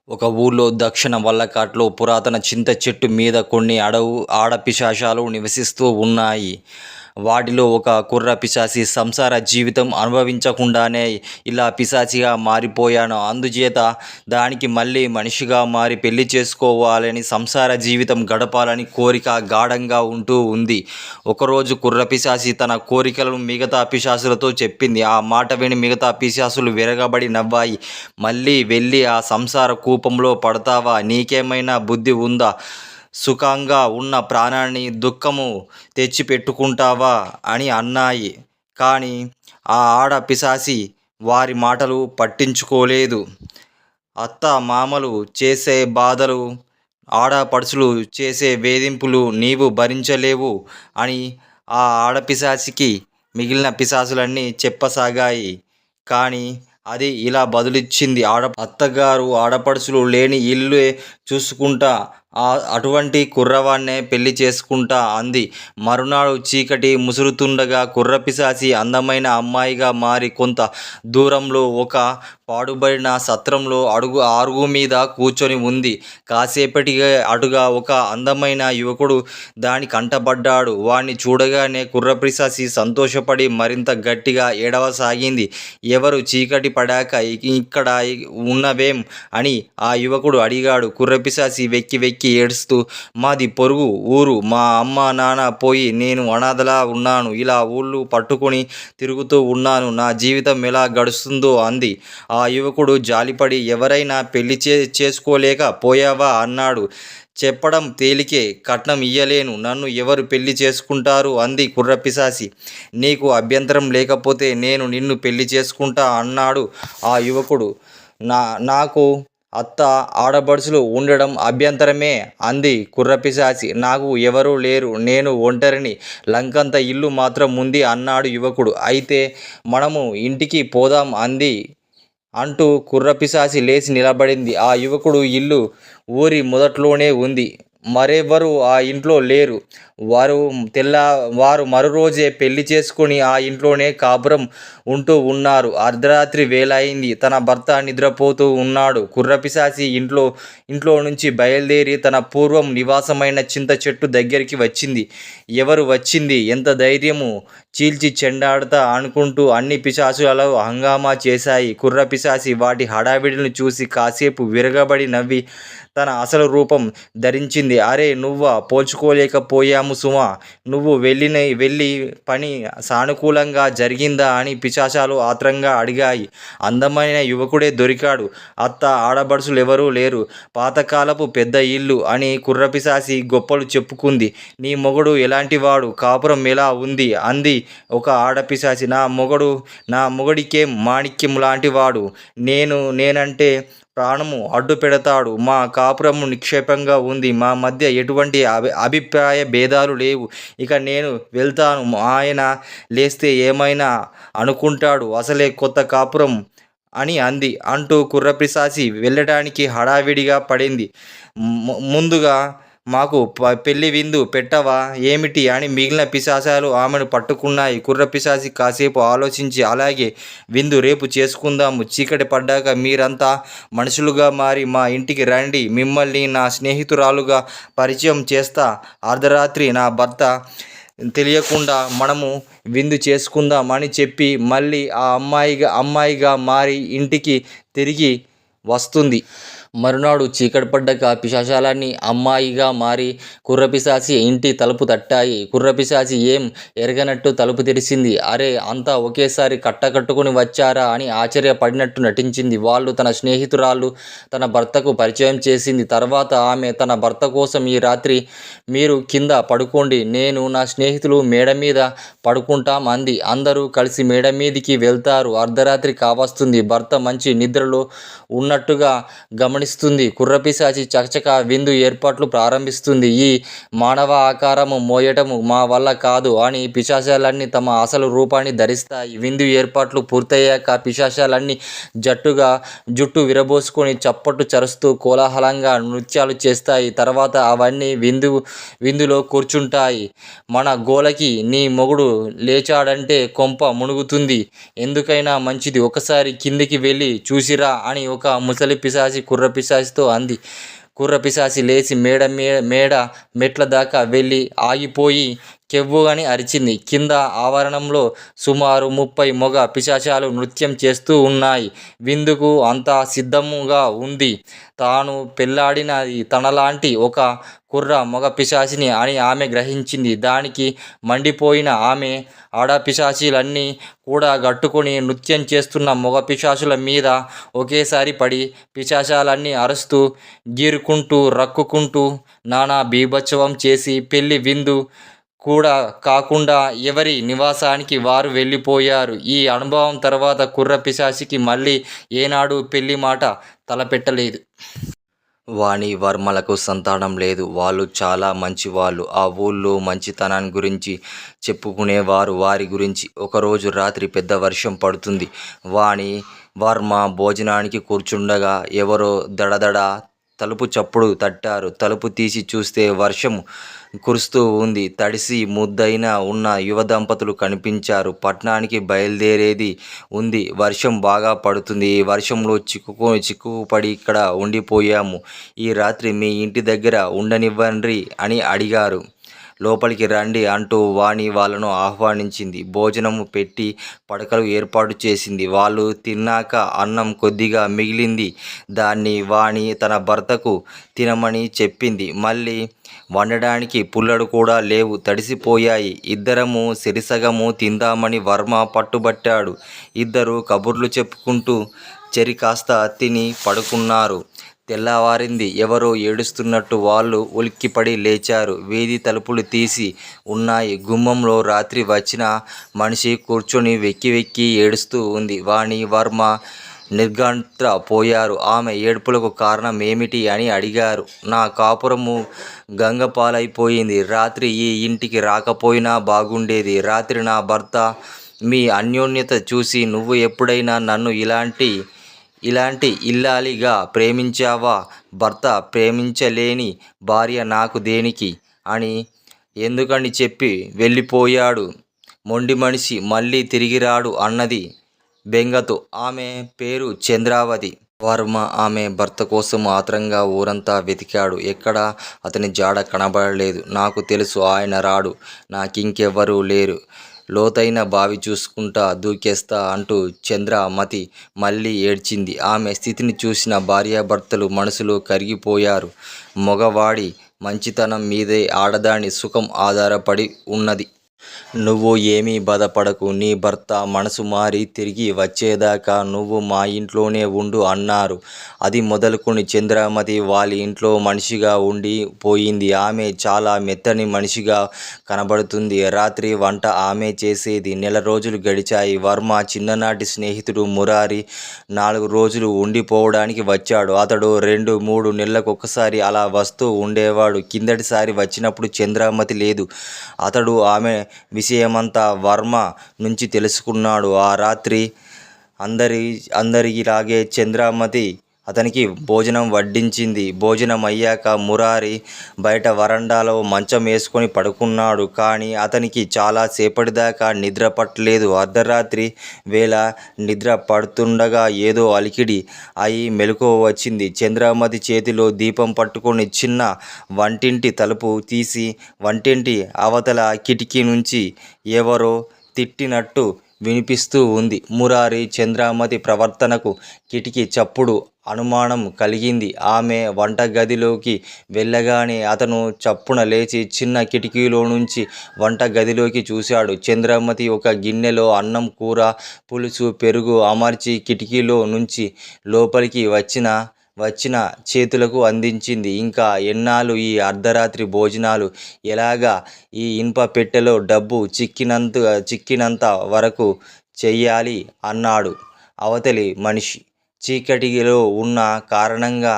ఒక ఊర్లో దక్షిణ వల్లకాట్లో పురాతన చింత చెట్టు మీద కొన్ని ఆడపిశాచాలు నివసిస్తూ ఉన్నాయి. వాటిలో ఒక కుర్ర పిశాచి సంసార జీవితం అనుభవించకుండానే ఇలా పిశాచిగా మారిపోయాను. అందుచేత దానికి మళ్ళీ మనిషిగా మారి పెళ్లి చేసుకోవాలని, సంసార జీవితం గడపాలని కోరిక గాఢంగా ఉంటూ ఉంది. ఒకరోజు కుర్ర పిశాచి తన కోరికలను మిగతా పిశాచులతో చెప్పింది. ఆ మాట విని మిగతా పిశాచులు విరగబడి నవ్వాయి. మళ్ళీ వెళ్ళి ఆ సంసార కూపంలో పడతావా? నీకేమైనా బుద్ధి ఉందా? సుఖంగా ఉన్న ప్రాణాన్ని దుఃఖము తెచ్చిపెట్టుకుంటావా అని అన్నాయి. కానీ ఆ ఆడపిశాచి వారి మాటలు పట్టించుకోలేదు. అత్త మామలు చేసే బాధలు, ఆడపడుచులు చేసే వేధింపులు నీవు భరించలేవు అని ఆ ఆడపిశాచికి మిగిలిన పిశాచులన్నీ చెప్పసాగాయి. కానీ అది ఇలా బదులిచ్చింది. అత్తగారు ఆడపడుచులు లేని ఇల్లే చూసుకుంటా, అటువంటి కుర్రవాణ్ణే పెళ్లి చేసుకుంటా అంది. మరునాడు చీకటి ముసురుతుండగా కుర్రపిశాచి అందమైన అమ్మాయిగా మారి కొంత దూరంలో ఒక పాడుబడిన సత్రంలో అరుగు మీద కూర్చొని ఉంది. కాసేపటికి అటుగా ఒక అందమైన యువకుడు దాని కంటపడ్డాడు. వాణ్ణి చూడగానే కుర్రపిశాచి సంతోషపడి మరింత గట్టిగా ఏడవసాగింది. ఎవరు? చీకటి పడాక ఇక్కడ ఉన్నవేం అని ఆ యువకుడు అడిగాడు. కుర్రపిశాచి వెక్కి వెక్కి ఏడుస్తూ, మాది పొరుగు ఊరు, మా అమ్మ నాన్న పోయి నేను అనాథలా ఉన్నాను. ఇలా ఊళ్ళు పట్టుకొని తిరుగుతూ ఉన్నాను. నా జీవితం ఎలా గడుస్తుందో అంది. ఆ యువకుడు జాలిపడి, ఎవరైనా పెళ్లి చేసుకోలేక పోయావా అన్నాడు. చెప్పడం తేలికే, కట్నం ఇయ్యలేను. నన్ను ఎవరు పెళ్లి చేసుకుంటారు అంది కుర్రపిశాచి. నీకు అభ్యంతరం లేకపోతే నేను నిన్ను పెళ్లి చేసుకుంటా అన్నాడు ఆ యువకుడు. నాకు అత్త ఆడపడుచులు ఉండడం అభ్యంతరమే అంది కుర్రపిశాచి. నాకు ఎవరూ లేరు, నేను ఒంటరిని, లంకంత ఇల్లు మాత్రం ఉంది అన్నాడు యువకుడు. అయితే మనము ఇంటికి పోదాం అంటూ కుర్రపిశాచి లేచి నిలబడింది. ఆ యువకుడు ఇల్లు ఊరి మొదట్లోనే ఉంది. మరెవరూ ఆ ఇంట్లో లేరు. వారు మరురోజే పెళ్లి చేసుకుని ఆ ఇంట్లోనే కాపురం ఉంటూ ఉన్నారు. అర్ధరాత్రి వేళ అయింది. తన భర్త నిద్రపోతూ ఉన్నాడు. కుర్రపిశాచి ఇంట్లో నుంచి బయలుదేరి తన పూర్వం నివాసమైన చింత చెట్టు దగ్గరికి వచ్చింది. ఎవరు వచ్చింది? ఎంత ధైర్యము! చీల్చి చెండాడుతా అనుకుంటూ అన్ని పిశాచులలో హంగామా చేశాయి. కుర్రపిశాచి వాటి హడావిడిని చూసి కాసేపు విరగబడి నవ్వి తన అసలు రూపం ధరించింది. అరే నువ్వా? పోల్చుకోలేకపోయాము సుమా. నువ్వు వెళ్ళి పని సానుకూలంగా జరిగిందా అని పిశాచాలు ఆత్రంగా అడిగాయి. అందమైన యువకుడే దొరికాడు. అత్త ఆడపడుచులు ఎవరూ లేరు. పాతకాలపు పెద్ద ఇల్లు అని కుర్రపిశాచి గొప్పలు చెప్పుకుంది. నీ మొగుడు ఎలాంటివాడు? కాపురం ఎలా ఉంది అంది ఒక ఆడపిశాచి. నా మొగుడికేం మాణిక్యం లాంటివాడు. నేనంటే ప్రాణము అడ్డు పెడతాడు. మా కాపురము నిక్షేపంగా ఉంది. మా మధ్య ఎటువంటి అభిప్రాయ భేదాలు లేవు. ఇక నేను వెళ్తాను. ఆయన లేస్తే ఏమైనా అనుకుంటాడు. అసలే కొత్త కాపురం అని అంటూ కుర్రపిశాచి వెళ్ళడానికి హడావిడిగా పడింది. ముందుగా మాకు పెళ్లి విందు పెట్టవా ఏమిటి అని మిగిలిన పిశాచాలు ఆమెను పట్టుకున్నాయి. కుర్రపిశాచి కాసేపు ఆలోచించి, అలాగే, విందు రేపు చేసుకుందాము. చీకటి పడ్డాక మీరంతా మనుషులుగా మారి మా ఇంటికి రండి. మిమ్మల్ని నా స్నేహితురాలుగా పరిచయం చేస్తా. అర్ధరాత్రి నా భర్త తెలియకుండా మనము విందు చేసుకుందాం అని చెప్పి మళ్ళీ ఆ అమ్మాయిగా మారి ఇంటికి తిరిగి వస్తుంది. మరునాడు చీకటి పడ్డాక పిశాచాలన్నీ అమ్మాయిగా మారి కుర్రపిశాచి ఇంటి తలుపు తట్టాయి. కుర్రపిశాచి ఏం ఎరగనట్టు తలుపు తెరిచింది. అరే, అంతా ఒకేసారి కట్టుకుని వచ్చారా అని ఆశ్చర్యపడినట్టు నటించింది. వాళ్ళు తన స్నేహితురాళ్ళు తన భర్తకు పరిచయం చేసింది. తర్వాత ఆమె తన భర్త కోసం, ఈ రాత్రి మీరు కింద పడుకోండి, నేను నా స్నేహితులు మేడ మీద పడుకుంటాం అంది. అందరూ కలిసి మేడ మీదికి వెళ్తారు. అర్ధరాత్రి కావస్తుంది. భర్త మంచి నిద్రలో ఉన్నట్టుగా గమనిస్తుంది. కుర్రపిశాచి చకచక విందు ఏర్పాట్లు ప్రారంభిస్తుంది. ఈ మానవ ఆకారము మోయటము మా వల్ల కాదు అని పిశాచాలన్నీ తమ అసలు రూపాన్ని ధరిస్తాయి. విందు ఏర్పాట్లు పూర్తయ్యాక పిశాచాలన్నీ జుట్టు విరబోసుకొని చప్పట్లు చరుస్తూ కోలాహలంగా నృత్యాలు చేస్తాయి. తర్వాత అవన్నీ విందులో కూర్చుంటాయి. మన గోలకి నీ మొగుడు లేచాడంటే కొంప మునుగుతుంది. ఎందుకైనా మంచిది ఒకసారి కిందికి వెళ్ళి చూసిరా అని ఒక ముసలి పిశాచి కుర్ర పిశాచితో అంది. కుర్ర పిశాచి లేచి మేడ మెట్ల దాకా వెళ్ళి ఆగిపోయి కెవ్వు అని అరిచింది. కింద ఆవరణంలో సుమారు 30 మగ పిశాచాలు నృత్యం చేస్తూ ఉన్నాయి. విందుకు అంతా సిద్ధముగా ఉంది. తాను పెళ్లాడినది తనలాంటి ఒక కుర్ర మగ పిశాచిని అని ఆమె గ్రహించింది. దానికి మండిపోయిన ఆమె ఆడపిశాచులన్నీ కూడా గట్టుకొని నృత్యం చేస్తున్న మగ పిశాచుల మీద ఒకేసారి పడి పిశాచాలన్నీ అరుస్తూ గీరుకుంటూ రక్కుకుంటూ నానా బీభత్సవం చేసి పెళ్లి విందు కూడా కాకుండా ఎవరి నివాసానికి వారు వెళ్ళిపోయారు. ఈ అనుభవం తర్వాత కుర్ర పిశాచికి మళ్ళీ ఏనాడు పెళ్లి మాట తలపెట్టలేదు. వాణి వర్మలకు సంతానం లేదు. వాళ్ళు చాలా మంచివాళ్ళు. ఆ ఊళ్ళో మంచితనాన్ని గురించి చెప్పుకునేవారు వారి గురించి. ఒకరోజు రాత్రి పెద్ద వర్షం పడుతుంది. వాణి వర్మ భోజనానికి కూర్చుండగా ఎవరో దడదడ తలుపు చప్పుడు తట్టారు. తలుపు తీసి చూస్తే వర్షం కురుస్తూ ఉంది. తడిసి ముద్దైన ఉన్న యువ దంపతులు కనిపించారు. పట్నానికి బయలుదేరేది ఉంది. వర్షం బాగా పడుతుంది. ఈ వర్షంలో చిక్కుపడి ఇక్కడ ఉండిపోయాము. ఈ రాత్రి మీ ఇంటి దగ్గర ఉండనివ్వండి అని అడిగారు. లోపలికి రండి అంటూ వాణి వాళ్ళను ఆహ్వానించింది. భోజనము పెట్టి పడకలు ఏర్పాటు చేసింది. వాళ్ళు తిన్నాక అన్నం కొద్దిగా మిగిలింది. దాన్ని వాణి తన భర్తకు తినమని చెప్పింది. మళ్ళీ వండడానికి పుల్లడు కూడా లేవు, తడిసిపోయాయి. ఇద్దరము సిరిసగము తిందామని వర్మ పట్టుబట్టాడు. ఇద్దరు కబుర్లు చెప్పుకుంటూ చెరి కాస్త తిని పడుకున్నారు. తెల్లవారింది. ఎవరో ఏడుస్తున్నట్టు వాళ్ళు ఉలిక్కిపడి లేచారు. వీధి తలుపులు తీసి ఉన్నాయి. గుమ్మంలో రాత్రి వచ్చిన మనిషి కూర్చొని వెక్కి వెక్కి ఏడుస్తూ ఉంది. వాణి వర్మ నిర్ఘాంత పోయారు. ఆమె ఏడుపులకు కారణం ఏమిటి అని అడిగారు. నా కాపురము గంగపాలైపోయింది. రాత్రి ఈ ఇంటికి రాకపోయినా బాగుండేది. రాత్రి నా భర్త మీ అన్యోన్యత చూసి నువ్వు ఎప్పుడైనా నన్ను ఇలాంటి ఇల్లాలిగా ప్రేమించావా? భర్త ప్రేమించలేని భార్య నాకు దేనికి అని ఎందుకని చెప్పి వెళ్ళిపోయాడు. మొండి మనిషి మళ్ళీ తిరిగిరాడు అన్నది బెంగతో. ఆమె పేరు చంద్రావతి. వర్మ ఆమె భర్త కోసం ఆత్రంగా ఊరంతా వెతికాడు. ఎక్కడా అతని జాడ కనబడలేదు. నాకు తెలుసు ఆయన రాడు, నాకింకెవ్వరూ లేరు, లోతైన బావి చూసుకుంటా దూకేస్తా అంటూ చంద్రమతి మళ్ళీ ఏడ్చింది. ఆమె స్థితిని చూసిన భార్యాభర్తలు మనసులో కరిగిపోయారు. మగవాడి మంచితనం మీదే ఆడదాని సుఖం ఆధారపడి ఉన్నది. నువ్వు ఏమీ బాధపడకు. నీ భర్త మనసు మారి తిరిగి వచ్చేదాకా నువ్వు మా ఇంట్లోనే ఉండు అన్నారు. అది మొదలుకొని చంద్రమతి వాళ్ళ ఇంట్లో మనిషిగా ఉండి పోయింది. ఆమె చాలా మెత్తని మనిషిగా కనబడుతుంది. రాత్రి వంట ఆమె చేసేది. నెల రోజులు గడిచాయి. వర్మ చిన్ననాటి స్నేహితుడు మురారి 4 రోజులు ఉండిపోవడానికి వచ్చాడు. అతడు 2-3 నెలలకొకసారి అలా వస్తూ ఉండేవాడు. కిందటిసారి వచ్చినప్పుడు చంద్రమతి లేదు. అతడు ఆమె విషయమంతా వర్మ నుంచి తెలుసుకున్నాడు. ఆ రాత్రి అందరిలాగే చంద్రమతి అతనికి భోజనం వడ్డించింది. భోజనం అయ్యాక మురారి బయట వరండాలో మంచం వేసుకొని పడుకున్నాడు. కానీ అతనికి చాలా సేపటిదాకా నిద్ర పట్టలేదు. అర్ధరాత్రి వేళ నిద్ర పడుతుండగా ఏదో అలికిడి అయి మెలకువ వచ్చింది. చంద్రమతి చేతిలో దీపం పట్టుకొని చిన్న వంటింటి తలుపు తీసి వంటింటి అవతల కిటికీ నుంచి ఎవరో తిట్టినట్టు వినిపిస్తూ ఉంది. మురారి చంద్రమతి ప్రవర్తనకు కిటికీ చప్పుడు అనుమానం కలిగింది. ఆమె వంటగదిలోకి వెళ్ళగానే అతను చప్పున లేచి చిన్న కిటికీలో నుంచి వంటగదిలోకి చూశాడు. చంద్రమతి ఒక గిన్నెలో అన్నం, కూర, పులుసు, పెరుగు అమర్చి కిటికీలో నుంచి లోపలికి వచ్చిన చేతులకు అందించింది. ఇంకా ఎన్నాళ్ళు ఈ అర్ధరాత్రి భోజనాలు? ఎలాగా ఈ ఇనుప పెట్టెలో డబ్బు చిక్కినంత వరకు చెయ్యాలి అన్నాడు అవతలి మనిషి. చీకటిలో ఉన్న కారణంగా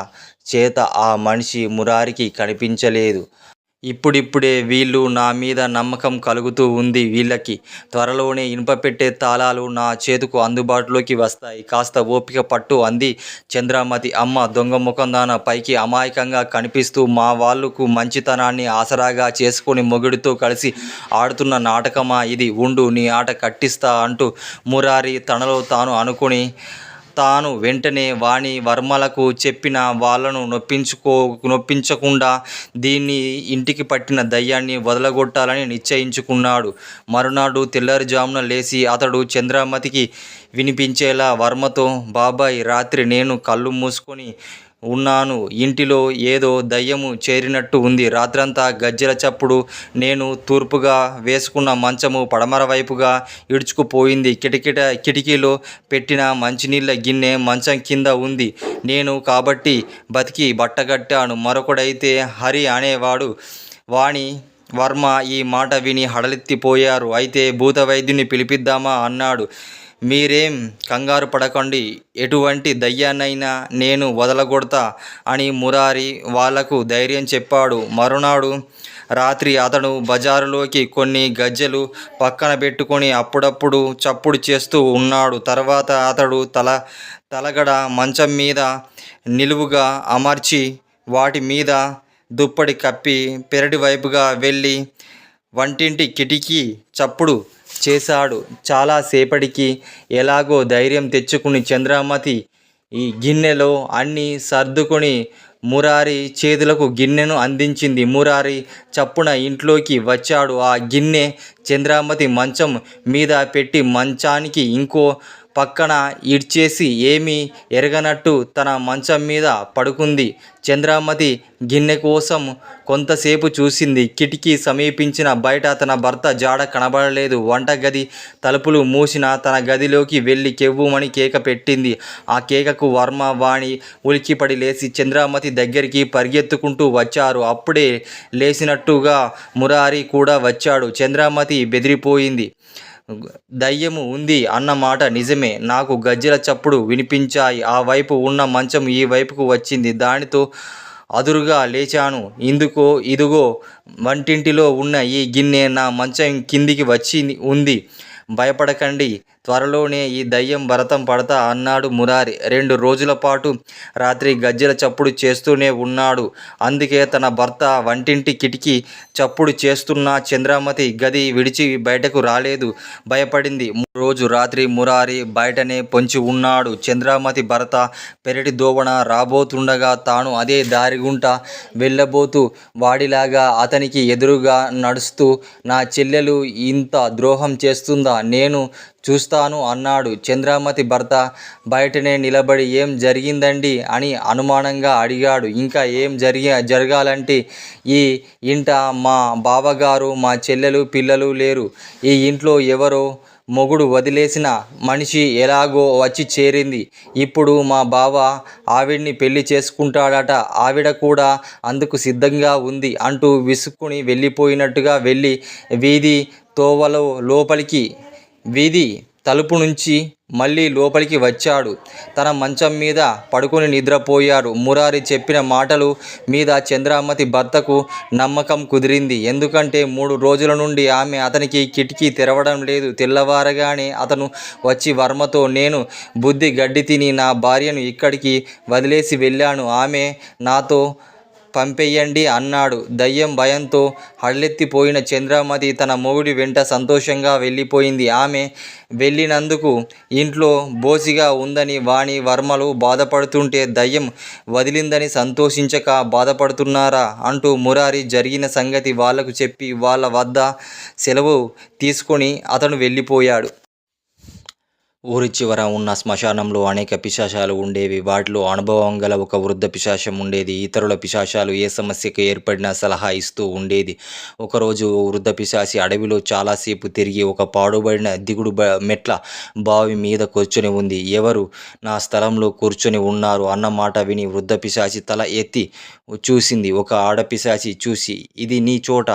చేత ఆ మనిషి మురారికి కనిపించలేదు. ఇప్పుడిప్పుడే వీళ్ళు నా మీద నమ్మకం కలుగుతూ ఉంది వీళ్ళకి. త్వరలోనే ఇనుపపెట్టే తాళాలు నా చేతుకు అందుబాటులోకి వస్తాయి. కాస్త ఓపిక పట్టు అంది చంద్రమతి. అమ్మ దొంగ ముఖందాన పైకి అమాయకంగా కనిపిస్తూ మా వాళ్ళకు మంచితనాన్ని ఆసరాగా చేసుకొని మొగుడితో కలిసి ఆడుతున్న నాటకమా ఇది? ఉండు నీ ఆట కట్టిస్తా అంటూ మురారి తనలో తాను అనుకుని తాను వెంటనే వాణి వర్మలకు చెప్పిన వాళ్ళను నొప్పించకుండా దీన్ని ఇంటికి పట్టిన దయ్యాన్ని వదలగొట్టాలని నిశ్చయించుకున్నాడు. మరునాడు తెల్లారుజామున లేచి అతడు చంద్రమతికి వినిపించేలా వర్మతో, బాబాయ్, రాత్రి నేను కళ్ళు మూసుకొని ఉన్నాను. ఇంటిలో ఏదో దయ్యము చేరినట్టు ఉంది. రాత్రంతా గజ్జెల చప్పుడు. నేను తూర్పుగా వేసుకున్న మంచము పడమర వైపుగా ఇడుచుకుపోయింది. కిటికీలో పెట్టిన మంచినీళ్ళ గిన్నె మంచం కింద ఉంది. నేను కాబట్టి బతికి బట్టగట్టాను. మరొకడైతే హరి అనేవాడు. వాణి వర్మ ఈ మాట విని హడలెత్తిపోయారు. అయితే భూత వైద్యుని పిలిపిద్దామా అన్నాడు. మీరేం కంగారు పడకండి, ఎటువంటి దయ్యాన్నైనా నేను వదలగొడతా అని మురారి వాళ్లకు ధైర్యం చెప్పాడు. మరునాడు రాత్రి అతడు బజారులోకి కొన్ని గజ్జెలు పక్కన పెట్టుకొని అప్పుడప్పుడు చప్పుడు చేస్తూ ఉన్నాడు. తర్వాత అతడు తలగడ మంచం మీద నిలువుగా అమర్చి వాటి మీద దుప్పటి కప్పి పెరటి వైపుగా వెళ్ళి వంటింటి కిటికీ చప్పుడు చేశాడు. చాలాసేపటికి ఎలాగో ధైర్యం తెచ్చుకుని చంద్రమతి ఈ గిన్నెలో అన్నీ సర్దుకొని మురారి చేతులకు గిన్నెను అందించింది. మురారి చప్పున ఇంట్లోకి వచ్చాడు. ఆ గిన్నె చంద్రమతి మంచం మీద పెట్టి మంచానికి ఇంకో పక్కన ఇడ్చేసి ఏమీ ఎరగనట్టు తన మంచం మీద పడుకుంది. చంద్రమతి గిన్నె కోసం కొంతసేపు చూసింది. కిటికీ సమీపించిన బయట తన భర్త జాడ కనబడలేదు. వంటగది తలుపులు మూసిన తన గదిలోకి వెళ్ళి కెవ్వుమని కేక పెట్టింది. ఆ కేకకు వర్మ, వాణి ఉలిక్కిపడి లేచి చంద్రమతి దగ్గరికి పరిగెత్తుకుంటూ వచ్చారు. అప్పుడే లేచినట్టుగా మురారి కూడా వచ్చాడు. చంద్రమతి బెదిరిపోయింది. దయ్యము ఉంది అన్నమాట నిజమే. నాకు గజ్జెల చప్పుడు వినిపించాయి. ఆ వైపు ఉన్న మంచం ఈ వైపుకు వచ్చింది. దానితో అదురుగా లేచాను. ఇదిగో వంటింటిలో ఉన్న ఈ గిన్నె నా మంచం కిందికి వచ్చి ఉంది. భయపడకండి, త్వరలోనే ఈ దయ్యం భరతం పడతా అన్నాడు మురారి. 2 రోజుల పాటు రాత్రి గజ్జెల చప్పుడు చేస్తూనే ఉన్నాడు. అందుకే తన భర్త వంటింటి కిటికీ చప్పుడు చేస్తున్న చంద్రమతి గది విడిచి బయటకు రాలేదు. భయపడింది. రోజు రాత్రి మురారి బయటనే పొంచి ఉన్నాడు. చంద్రమతి భర్త పెరటి దోవన రాబోతుండగా తాను అదే దారిగుంట వెళ్ళబోతూ వాడిలాగా అతనికి ఎదురుగా నడుస్తూ, నా చెల్లెలు ఇంత ద్రోహం చేస్తుందా, నేను చూస్తాను అన్నాడు. చంద్రమతి భర్త బయటనే నిలబడి ఏం జరిగిందండి అని అనుమానంగా అడిగాడు. ఇంకా ఏం జరగాలంటే ఈ ఇంట మా బావగారు, మా చెల్లెలు, పిల్లలు లేరు. ఈ ఇంట్లో ఎవరో మొగుడు వదిలేసిన మనిషి ఎలాగో వచ్చి చేరింది. ఇప్పుడు మా బావ ఆవిడ్ని పెళ్లి చేసుకుంటాడట. ఆవిడ కూడా అందుకు సిద్ధంగా ఉంది అంటూ విసుక్కుని వెళ్ళిపోయినట్టుగా వెళ్ళి వీధి తోవలో వీధి తలుపు నుంచి మళ్ళీ లోపలికి వచ్చాడు. తన మంచం మీద పడుకొని నిద్రపోయారు. మురారి చెప్పిన మాటలు మీద చంద్రమతి భర్తకు నమ్మకం కుదిరింది. ఎందుకంటే 3 రోజుల నుండి ఆమె అతనికి కిటికీ తెరవడం లేదు. తెల్లవారగానే అతను వచ్చి వర్మతో, నేను బుద్ధి గడ్డి తిని నా భార్యను ఇక్కడికి వదిలేసి వెళ్ళాను. ఆమె నాతో పంపేయండి అన్నాడు. దయ్యం భయంతో హడలెత్తిపోయిన చంద్రమతి తన మొగుడి వెంట సంతోషంగా వెళ్ళిపోయింది. ఆమె వెళ్ళినందుకు ఇంట్లో బోసిగా ఉందని వాణి వర్మలు బాధపడుతుంటే దయ్యం వదిలిందని సంతోషించక బాధపడుతున్నారా అంటూ మురారి జరిగిన సంగతి వాళ్లకు చెప్పి వాళ్ళ వద్ద సెలవు తీసుకొని అతను వెళ్ళిపోయాడు. ఊరి చివర ఉన్న శ్మశానంలో అనేక పిశాచాలు ఉండేవి. వాటిలో అనుభవం గల ఒక వృద్ధ పిశాచం ఉండేది. ఇతరుల పిశాచాలు ఏ సమస్యకు ఏర్పడినా సలహా ఇస్తూ ఉండేది. ఒకరోజు ఓ వృద్ధ పిశాచి అడవిలో చాలాసేపు తిరిగి ఒక పాడుబడిన దిగుడు మెట్ల బావి మీద కూర్చొని ఉంది. ఎవరు నా స్థలంలో కూర్చొని ఉన్నారు అన్న మాట విని వృద్ధ పిశాచి తల ఎత్తి చూసింది. ఒక ఆడపిశాచి చూసి, ఇది నీ చోట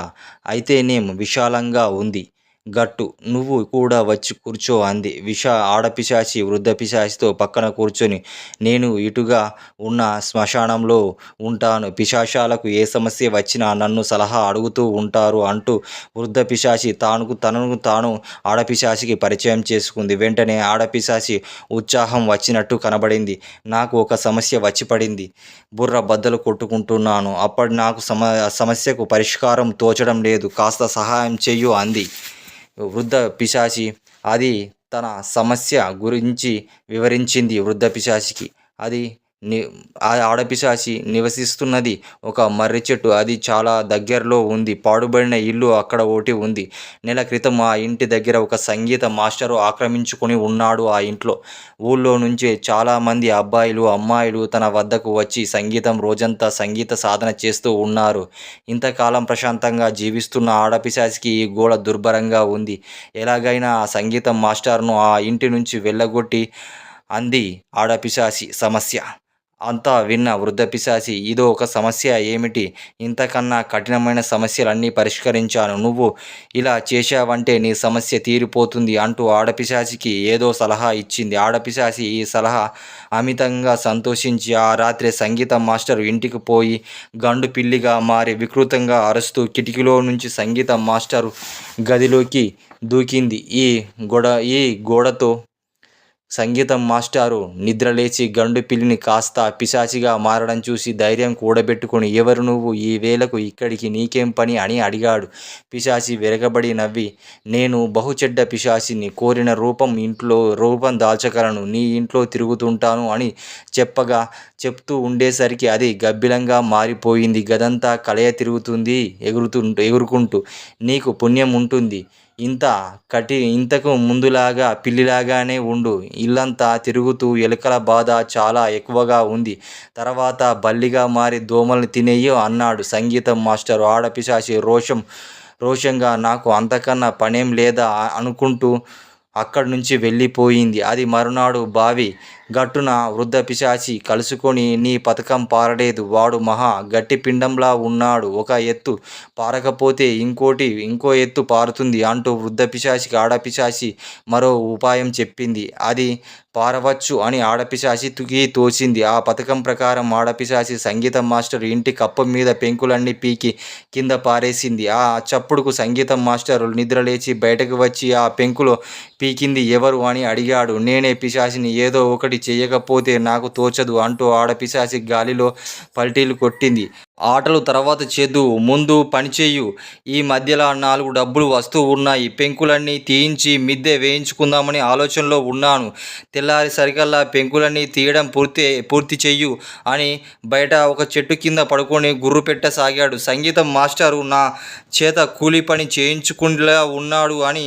అయితేనేం విశాలంగా ఉంది గట్టు, నువ్వు కూడా వచ్చి కూర్చో అంది. ఆడపిశాచి వృద్ధ పిశాచితో పక్కన కూర్చొని, నేను ఇటుగా ఉన్న శ్మశానంలో ఉంటాను. పిశాచాలకు ఏ సమస్య వచ్చినా నన్ను సలహా అడుగుతూ ఉంటారు అంటూ వృద్ధ పిశాచి తనను తాను ఆడపిశాచికి పరిచయం చేసుకుంది. వెంటనే ఆడపిశాచి ఉత్సాహం వచ్చినట్టు కనబడింది. నాకు ఒక సమస్య వచ్చి పడింది. బుర్ర బద్దలు కొట్టుకుంటున్నాను. అప్పటి నాకు సమస్యకు పరిష్కారం తోచడం లేదు. కాస్త సహాయం చెయ్యు అంది. వృద్ధ పిశాచి అది తన సమస్య గురించి వివరించింది వృద్ధ పిశాచికి. అది ని ఆ ఆడపిశాచి నివసిస్తున్నది ఒక మర్రి చెట్టు. అది చాలా దగ్గరలో ఉంది. పాడుబడిన ఇల్లు అక్కడ ఒకటి ఉంది. నెల క్రితం ఆ ఇంటి దగ్గర ఒక సంగీత మాస్టరు ఆక్రమించుకొని ఉన్నాడు ఆ ఇంట్లో. ఊళ్ళో నుంచి చాలామంది అబ్బాయిలు, అమ్మాయిలు తన వద్దకు వచ్చి రోజంతా సంగీత సాధన చేస్తూ ఉన్నారు. ఇంతకాలం ప్రశాంతంగా జీవిస్తున్న ఆడపిశాచికి ఈ గోల దుర్భరంగా ఉంది. ఎలాగైనా ఆ సంగీతం మాస్టర్ను ఆ ఇంటి నుంచి వెళ్ళగొట్టి అంది ఆడపిశాచి సమస్య. అంతా విన్న వృద్ధ పిశాచి, ఇదో ఒక సమస్య ఏమిటి? ఇంతకన్నా కఠినమైన సమస్యలన్నీ పరిష్కరించాను. నువ్వు ఇలా చేశావంటే నీ సమస్య తీరిపోతుంది అంటూ ఆడపిశాచికి ఏదో సలహా ఇచ్చింది. ఆడపిశాచి ఈ సలహా అమితంగా సంతోషించి ఆ రాత్రి సంగీతం మాస్టర్ ఇంటికి పోయి గండు పిల్లిగా మారి వికృతంగా అరుస్తూ కిటికీలో నుంచి సంగీతం మాస్టరు గదిలోకి దూకింది. ఈ గోడతో సంగీతం మాస్టారు నిద్రలేచి గండు పిల్లిని కాస్త పిశాచిగా మారడం చూసి ధైర్యం కూడబెట్టుకుని, ఎవరు నువ్వు? ఈ వేళకు ఇక్కడికి నీకేం పని అని అడిగాడు. పిశాచి విరగబడి నవ్వి, నేను బహుచెడ్డ పిశాచిని, కోరిన రూపం దాల్చగలను, నీ ఇంట్లో తిరుగుతుంటాను అని చెప్తూ ఉండేసరికి అది గబ్బిలంగా మారిపోయింది. గదంతా కలయ తిరుగుతుంది ఎగురుకుంటూ. నీకు పుణ్యం ఉంటుంది. ఇంతకు ముందులాగా పిల్లిలాగానే ఉండు. ఇల్లంతా తిరుగుతూ ఎలుకల బాధ చాలా ఎక్కువగా ఉంది. తర్వాత బల్లిగా మారి దోమల్ని తినేయి అన్నాడు సంగీతం మాస్టరు. ఆడపిశాచి రోషంగా నాకు అంతకన్నా పనేం లేదా అనుకుంటూ అక్కడి నుంచి వెళ్ళిపోయింది. అది మరునాడు బావి గట్టున వృద్ధ పిశాచి కలుసుకొని, నీ పథకం పారలేదు. వాడు మహా గట్టి పిండంలా ఉన్నాడు. ఒక ఎత్తు పారకపోతే ఇంకో ఎత్తు పారుతుంది అంటూ వృద్ధ పిశాచికి ఆడపిశాచి మరో ఉపాయం చెప్పింది. అది పారవచ్చు అని ఆడపిశాచికి తోచింది. ఆ పథకం ప్రకారం ఆడపిశాచి సంగీతం మాస్టర్ ఇంటి కప్ప మీద పెంకులన్నీ పీకి కింద పారేసింది. ఆ చప్పుడుకు సంగీతం మాస్టర్ నిద్రలేచి బయటకు వచ్చి, ఆ పెంకులో పీకింది ఎవరు అని అడిగాడు. నేనే పిశాచిని, ఏదో ఒకటి చేయకపోతే నాకు తోచదు అంటూ ఆడపిశాచి గాలిలో పల్టీలు కొట్టింది. ఆటలు తర్వాత చేద్దువు, ముందు పనిచేయు. ఈ మధ్యలో 4 డబ్బులు వస్తూ ఉన్నాయి. పెంకులన్నీ తీయించి మిద్దె వేయించుకుందామని ఆలోచనలో ఉన్నాను. తెల్లారి సరికల్లా పెంకులన్నీ తీయడం పూర్తి చెయ్యు అని బయట ఒక చెట్టు కింద పడుకొని గుర్రు పెట్టసాగాడు. సంగీతం మాస్టారు నా చేత కూలి పని చేయించుకుంటా ఉన్నాడు అని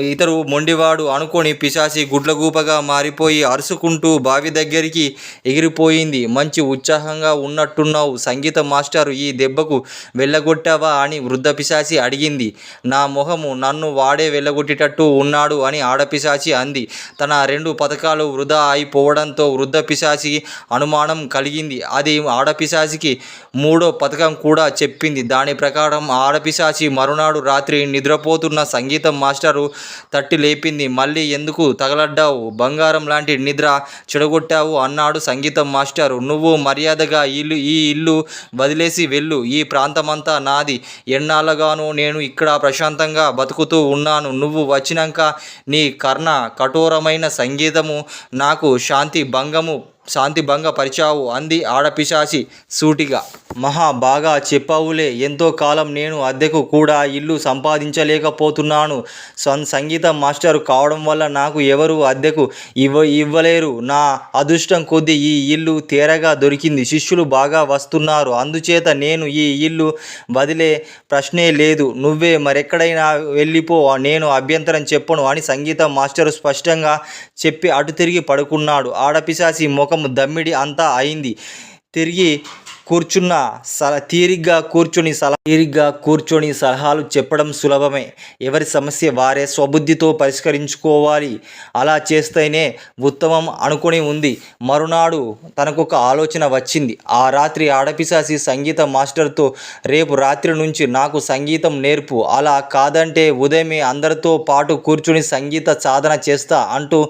ఇతరు మొండివాడు అనుకొని పిశాచి గుడ్లగూపగా మారిపోయి అరుసుకుంటూ బావి దగ్గరికి ఎగిరిపోయింది. మంచి ఉత్సాహంగా ఉన్నట్టున్నావు సంగీత మాస్టారు, ఈ దెబ్బకు వెళ్ళగొట్టావా అని వృద్ధ పిశాచి అడిగింది. నా మొహము, నన్ను వాడే వెళ్ళగొట్టేటట్టు ఉన్నాడు అని ఆడపిశాచి అంది. తన 2 పథకాలు వృధా అయిపోవడంతో వృద్ధ పిశాచికి అనుమానం కలిగింది. అది ఆడపిశాచికి 3వ పథకం కూడా చెప్పింది. దాని ప్రకారం ఆడపిశాచి మరునాడు రాత్రి నిద్రపోతున్న సంగీతం మాస్టరు తట్టి లేపింది. మళ్ళీ ఎందుకు తగలడ్డావు? బంగారం లాంటి నిద్ర చెడగొట్టావు అన్నాడు సంగీతం మాస్టారు. నువ్వు మర్యాదగా ఈ ఇల్లు వదిలేసి వెళ్ళు. ఈ ప్రాంతమంతా నాది. ఎన్నాళ్ళగానో నేను ఇక్కడ ప్రశాంతంగా బతుకుతూ ఉన్నాను. నువ్వు వచ్చినాక నీ కఠోరమైన సంగీతము నాకు శాంతి భంగపరిచావు అంది ఆడపిశాచి సూటిగా. మహా బాగా చెప్పావులే. ఎంతో కాలం నేను అద్దెకు కూడా ఇల్లు సంపాదించలేకపోతున్నాను. సంగీతం మాస్టర్ కావడం వల్ల నాకు ఎవరు అద్దెకు ఇవ్వలేరు. నా అదృష్టం కొద్దీ ఈ ఇల్లు తేరగా దొరికింది. శిష్యులు బాగా వస్తున్నారు. అందుచేత నేను ఈ ఇల్లు వదిలే ప్రశ్నే లేదు. నువ్వే మరెక్కడైనా వెళ్ళిపో, నేను అభ్యంతరం చెప్పను అని సంగీతం మాస్టరు స్పష్టంగా చెప్పి అటు తిరిగి పడుకున్నాడు. ఆడపిశాచి ముఖం దమ్మిడి అంతా అయింది. తీరిగ్గా కూర్చొని సలహాలు చెప్పడం సులభమే. ఎవరి సమస్య వారే స్వబుద్ధితో పరిష్కరించుకోవాలి. అలా చేస్తేనే ఉత్తమం అనుకుని ఉంది. మరునాడు తనకొక ఆలోచన వచ్చింది. ఆ రాత్రి ఆడపిశాచి సంగీత మాస్టర్తో, రేపు రాత్రి నుంచి నాకు సంగీతం నేర్పు, అలా కాదంటే ఉదయమే అందరితో పాటు కూర్చుని సంగీత సాధన చేస్తా అంటూ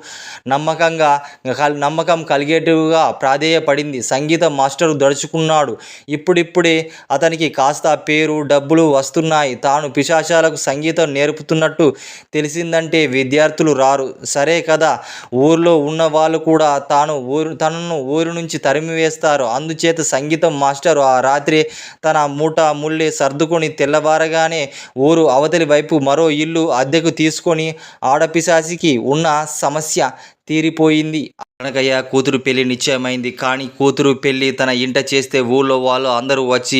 నమ్మకం కలిగేట్టుగా ప్రాధేయపడింది. సంగీత మాస్టరు దడుచుకున్నాడు. ఉన్నాడు. ఇప్పుడిప్పుడే అతనికి కాస్త పేరు డబ్బులు వస్తున్నాయి. తాను పిశాచాలకు సంగీతం నేర్పుతున్నట్టు తెలిసిందంటే విద్యార్థులు రారు. సరే కదా, ఊర్లో ఉన్న వాళ్ళు కూడా తనను ఊరి నుంచి తరిమివేస్తారు. అందుచేత సంగీతం మాస్టరు ఆ రాత్రి తన మూట ముల్లి సర్దుకొని తెల్లవారగానే ఊరు అవతలి వైపు మరో ఇల్లు అద్దెకు తీసుకొని ఆడపిశాచికి ఉన్న సమస్య తీరిపోయింది. కనకయ్య కూతురు పెళ్లి నిశ్చయమైంది. కానీ కూతురు పెళ్లి తన ఇంట చేస్తే ఊళ్ళో వాళ్ళు అందరూ వచ్చి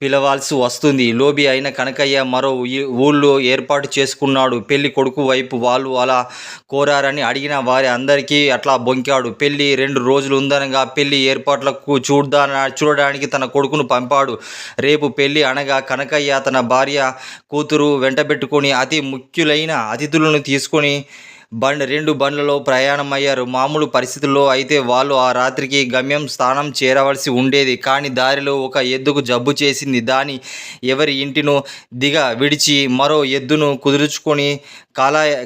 పిలవాల్సి వస్తుంది. లోబి అయిన కనకయ్య మరో ఊళ్ళో ఏర్పాటు చేసుకున్నాడు. పెళ్లి కొడుకు వైపు వాళ్ళు అలా కోరారని అడిగిన వారి అందరికీ అట్లా బొంకాడు. పెళ్లి 2 రోజులు ఉందనగా పెళ్లి ఏర్పాట్లకు చూడడానికి తన కొడుకును పంపాడు. రేపు పెళ్లి అనగా కనకయ్య తన భార్య కూతురు వెంటబెట్టుకొని అతి ముఖ్యులైన అతిథులను తీసుకొని 2 బండ్లలో ప్రయాణమయ్యారు. మామూలు పరిస్థితుల్లో అయితే వాళ్ళు ఆ రాత్రికి గమ్యం స్థానం చేరవలసి ఉండేది. కానీ దారిలో ఒక ఎద్దుకు జబ్బు చేసింది. దాని ఎవరి ఇంటినో విడిచి మరో ఎద్దును కుదుర్చుకొని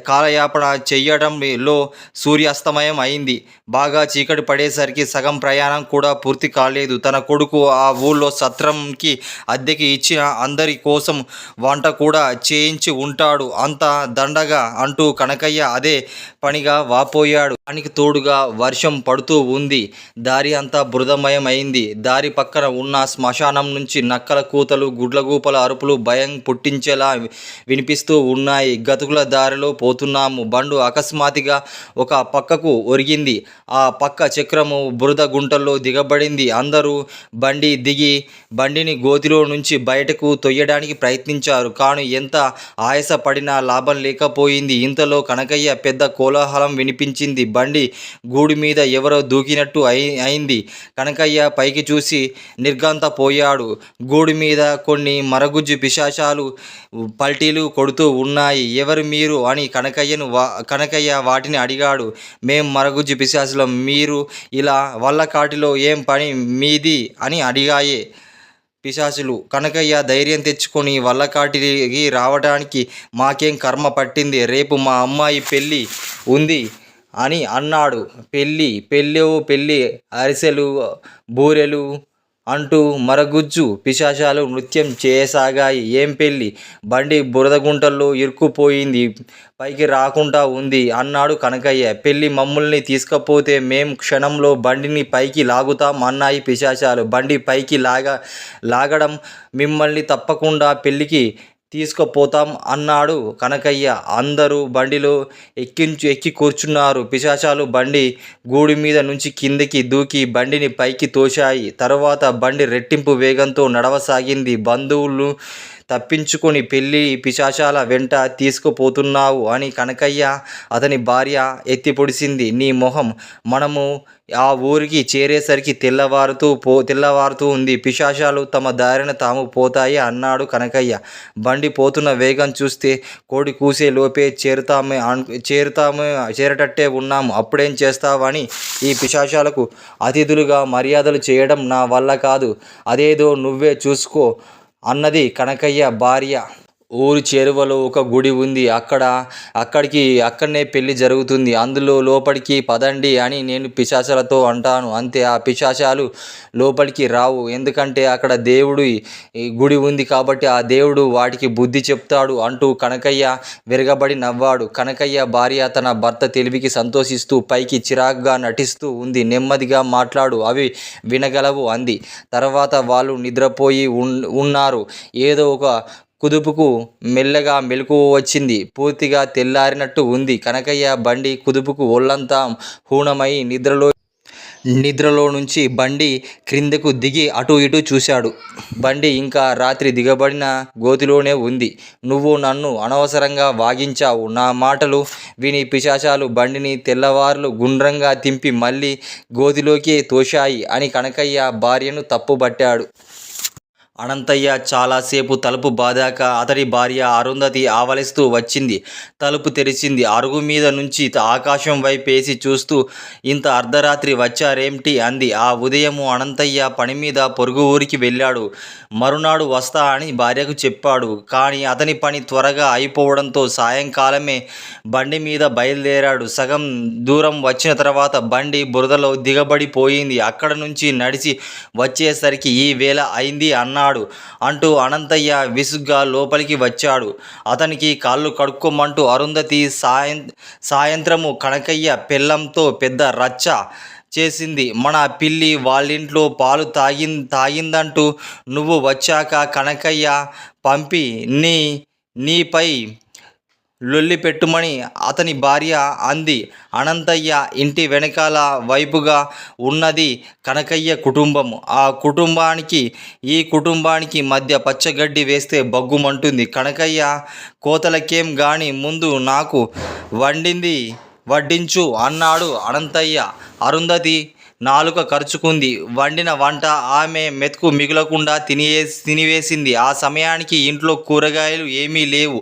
కాలయాపన చెయ్యడంలో సూర్యాస్తమయం అయింది. బాగా చీకటి పడేసరికి సగం ప్రయాణం కూడా పూర్తి కాలేదు. తన కొడుకు ఆ ఊళ్ళో సత్రంకి అద్దెకి ఇచ్చిన అందరి కోసం వంట కూడా చేయించి ఉంటాడు. అంత దండగా అంటూ కనకయ్య అదే పనిగా వాపోయాడు. దానికి తోడుగా వర్షం పడుతూ ఉంది. దారి అంతా బురదమయం అయింది. దారి పక్కన ఉన్న శ్మశానం నుంచి నక్కల కూతలు, గుడ్లగూపల అరుపులు భయం పుట్టించేలా వినిపిస్తూ ఉన్నాయి. గతుకుల దారిలో పోతున్నాము. బండు అకస్మాత్తుగా ఒక పక్కకు ఒరిగింది. ఆ పక్క చక్రము బురద గుంటల్లో దిగబడింది. అందరూ బండి దిగి బండిని గోతిలో నుంచి బయటకు తొయ్యడానికి ప్రయత్నించారు. కానీ ఎంత ఆయాసపడినా లాభం లేకపోయింది. ఇంతలో కనకయ్య పెద్ద కోలాహలం వినిపించింది. బండి గూడి మీద ఎవరో దూకినట్టు అయింది. కనకయ్య పైకి చూసి నిర్ఘాంతపోయాడు. గూడి మీద కొన్ని మరగుజ్జు పిశాచాలు పల్టీలు కొడుతూ ఉన్నాయి. ఎవరు మీరు అని కనకయ్య వాటిని అడిగాడు. మేం మరగుజ్జు పిశాచులం. మీరు ఇలా వల్లకాటిలో ఏం పని మీది అని అడిగాయే పిశాచులు. కనకయ్య ధైర్యం తెచ్చుకొని వల్లకాటికి రావడానికి మాకేం కర్మ పట్టింది, రేపు మా అమ్మాయి పెళ్ళి ఉంది అని అన్నాడు. పెళ్ళి అరిసెలు బూరెలు అంటూ మరగుజ్జు పిశాచాలు నృత్యం చేయసాగాయి. ఏం పెళ్ళి? బండి బురదగుంటల్లో ఇరుక్కుపోయింది, పైకి రాకుండా ఉంది అన్నాడు కనకయ్య. పెళ్ళి మమ్మల్ని తీసుకపోతే మేం క్షణంలో బండిని పైకి లాగుతాం అన్నాయి పిశాచాలు. బండి పైకి లాగడం మిమ్మల్ని తప్పకుండా పెళ్ళికి తీసుకుపోతాం అన్నాడు కనకయ్య. అందరూ బండిలో ఎక్కి కూర్చున్నారు. పిశాచాలు బండి గూడి మీద నుంచి కిందికి దూకి బండిని పైకి తోశాయి. తరువాత బండి రెట్టింపు వేగంతో నడవసాగింది. బంధువులు తప్పించుకొని పెళ్ళి పిశాచాల వెంట తీసుకుపోతున్నావు అని కనకయ్య అతని భార్య ఎత్తి పొడిచింది. నీ మొహం, మనము ఆ ఊరికి చేరేసరికి తెల్లవారుతూ ఉంది. పిశాచాలు తమ దారిన తాము పోతాయి అన్నాడు కనకయ్య. బండి పోతున్న వేగం చూస్తే కోడి కూసే లోపే చేరటట్టే ఉన్నాము. అప్పుడేం చేస్తావని ఈ పిశాచాలకు అతిథులుగా మర్యాదలు చేయడం నా వల్ల కాదు. అదేదో నువ్వే చూసుకో అన్నది కనకయ్య భార్య. ఊరి చేరువలో ఒక గుడి ఉంది. అక్కడనే పెళ్లి జరుగుతుంది. అందులో లోపలికి పదండి అని నేను పిశాచాలతో అంటాను. అంతే. ఆ పిశాచాలు లోపలికి రావు. ఎందుకంటే అక్కడ దేవుడి గుడి ఉంది కాబట్టి ఆ దేవుడు వాటికి బుద్ధి చెప్తాడు అంటూ కనకయ్య విరగబడి నవ్వాడు. కనకయ్య భార్య తన భర్త తెలివికి సంతోషిస్తూ పైకి చిరాగ్గా నటిస్తూ ఉంది. నెమ్మదిగా మాట్లాడు, అవి వినగలవు అంది. తర్వాత వాళ్ళు నిద్రపోయి ఉన్నారు. ఏదో ఒక కుదుపుకు మెల్లగా మెలకువ వచ్చింది. పూర్తిగా తెల్లారినట్టు ఉంది. కనకయ్య బండి కుదుపుకు ఒళ్ళంతా హూణమై నిద్రలో నుంచి బండి క్రిందకు దిగి అటు ఇటు చూశాడు. బండి ఇంకా రాత్రి దిగబడిన గోతిలోనే ఉంది. నువ్వు నన్ను అనవసరంగా వాగించావు. నా మాటలు విని పిశాచాలు బండిని తెల్లవార్లు గుండ్రంగా తింపి మళ్ళీ గోతిలోకి తోశాయి అని కనకయ్య భార్యను తప్పుబట్టాడు. అనంతయ్య చాలాసేపు తలుపు బాదాక అతడి భార్య అరుంధతి ఆవలిస్తూ వచ్చింది. తలుపు తెరిచింది. అరుగు మీద నుంచి ఆకాశం వైపేసి చూస్తూ ఇంత అర్ధరాత్రి వచ్చారేమిటి అంది. ఆ ఉదయము అనంతయ్య పనిమీద పొరుగు ఊరికి వెళ్ళాడు. మరునాడు వస్తా అని భార్యకు చెప్పాడు. కానీ అతని పని త్వరగా అయిపోవడంతో సాయంకాలమే బండి మీద బయలుదేరాడు. సగం దూరం వచ్చిన తర్వాత బండి బురదలో దిగబడిపోయింది. అక్కడ నుంచి నడిచి వచ్చేసరికి ఈ వేళ అయింది అంటూ అనంతయ్య విసుగ్గా లోపలికి వచ్చాడు. అతనికి కాళ్ళు కడుక్కోమంటూ అరుంధతి సాయంత్రము కనకయ్య పెళ్ళంతో పెద్ద రచ్చ చేసింది. మన పిల్లి వాళ్ళింట్లో పాలు తాగిందంటూ నువ్వు వచ్చాక కనకయ్య పంపి నీపై లొల్లి పెట్టుమని అతని భార్య అంది. అనంతయ్య ఇంటి వెనకాల వైపుగా ఉన్నది కనకయ్య కుటుంబం. ఆ కుటుంబానికి ఈ కుటుంబానికి మధ్య పచ్చగడ్డి వేస్తే బగ్గుమంటుంది. కనకయ్య కోతలకేం గాని ముందు నాకు వడ్డించు అన్నాడు అనంతయ్య. అరుంధతి నాలుక ఖర్చుకుంది. వండిన వంట ఆమె మెతుకు మిగలకుండా తినివేసింది. ఆ సమయానికి ఇంట్లో కూరగాయలు ఏమీ లేవు.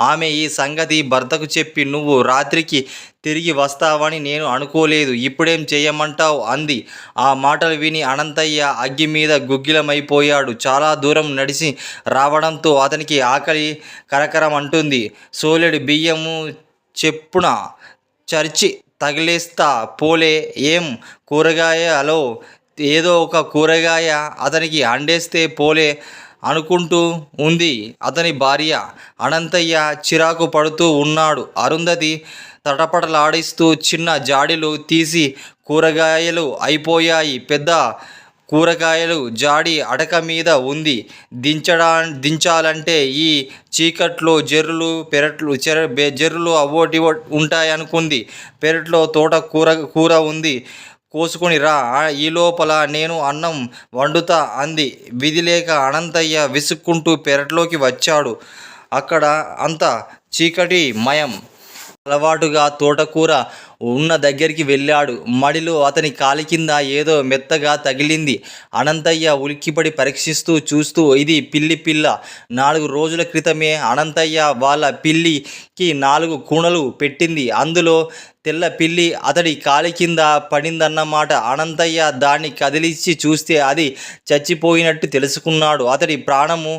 ఆమె ఈ సంగతి భర్తకు చెప్పి నువ్వు రాత్రికి తిరిగి వస్తావని నేను అనుకోలేదు, ఇప్పుడేం చేయమంటావు అంది. ఆ మాటలు విని అనంతయ్య అగ్గి మీద గుగ్గిలమైపోయాడు. చాలా దూరం నడిచి రావడంతో అతనికి ఆకలి కరకరమంటుంది. సోలెడు బియ్యము చెప్పున చర్చి తగిలేస్తా పోలే, ఏం కూరగాయలో ఏదో ఒక కూరగాయ అతనికి అండేస్తే పోలే అనుకుంటూ ఉంది అతని భార్య. అనంతయ్య చిరాకు పడుతూ ఉన్నాడు. అరుంధతి తటపటలాడిస్తూ చిన్న జాడీలు తీసి కూరగాయలు అయిపోయాయి. పెద్ద కూరగాయలు జాడి అటక మీద ఉంది. దించాలంటే ఈ చీకట్లో జర్రులు అవోటి ఉంటాయనుకుంది. పెరట్లో తోట కూర ఉంది, కోసుకొని రా, ఈ లోపల నేను అన్నం వండుతా అంది. విధి లేక అనంతయ్య విసుక్కుంటూ పెరట్లోకి వచ్చాడు. అక్కడ అంతా చీకటి మయం. అలవాటుగా తోటకూర ఉన్న దగ్గరికి వెళ్ళాడు. మడిలో అతని కాలి కింద ఏదో మెత్తగా తగిలింది. అనంతయ్య ఉలిక్కిపడి చూస్తూ ఇది పిల్ల. 4 రోజుల క్రితమే అనంతయ్య వాళ్ళ పిల్లికి 4 కూనలు పెట్టింది. అందులో తెల్ల పిల్లి అతడి కాలి కింద పడిందన్నమాట. అనంతయ్య దాన్ని కదిలించి చూస్తే అది చచ్చిపోయినట్టు తెలుసుకున్నాడు. అతడి ప్రాణము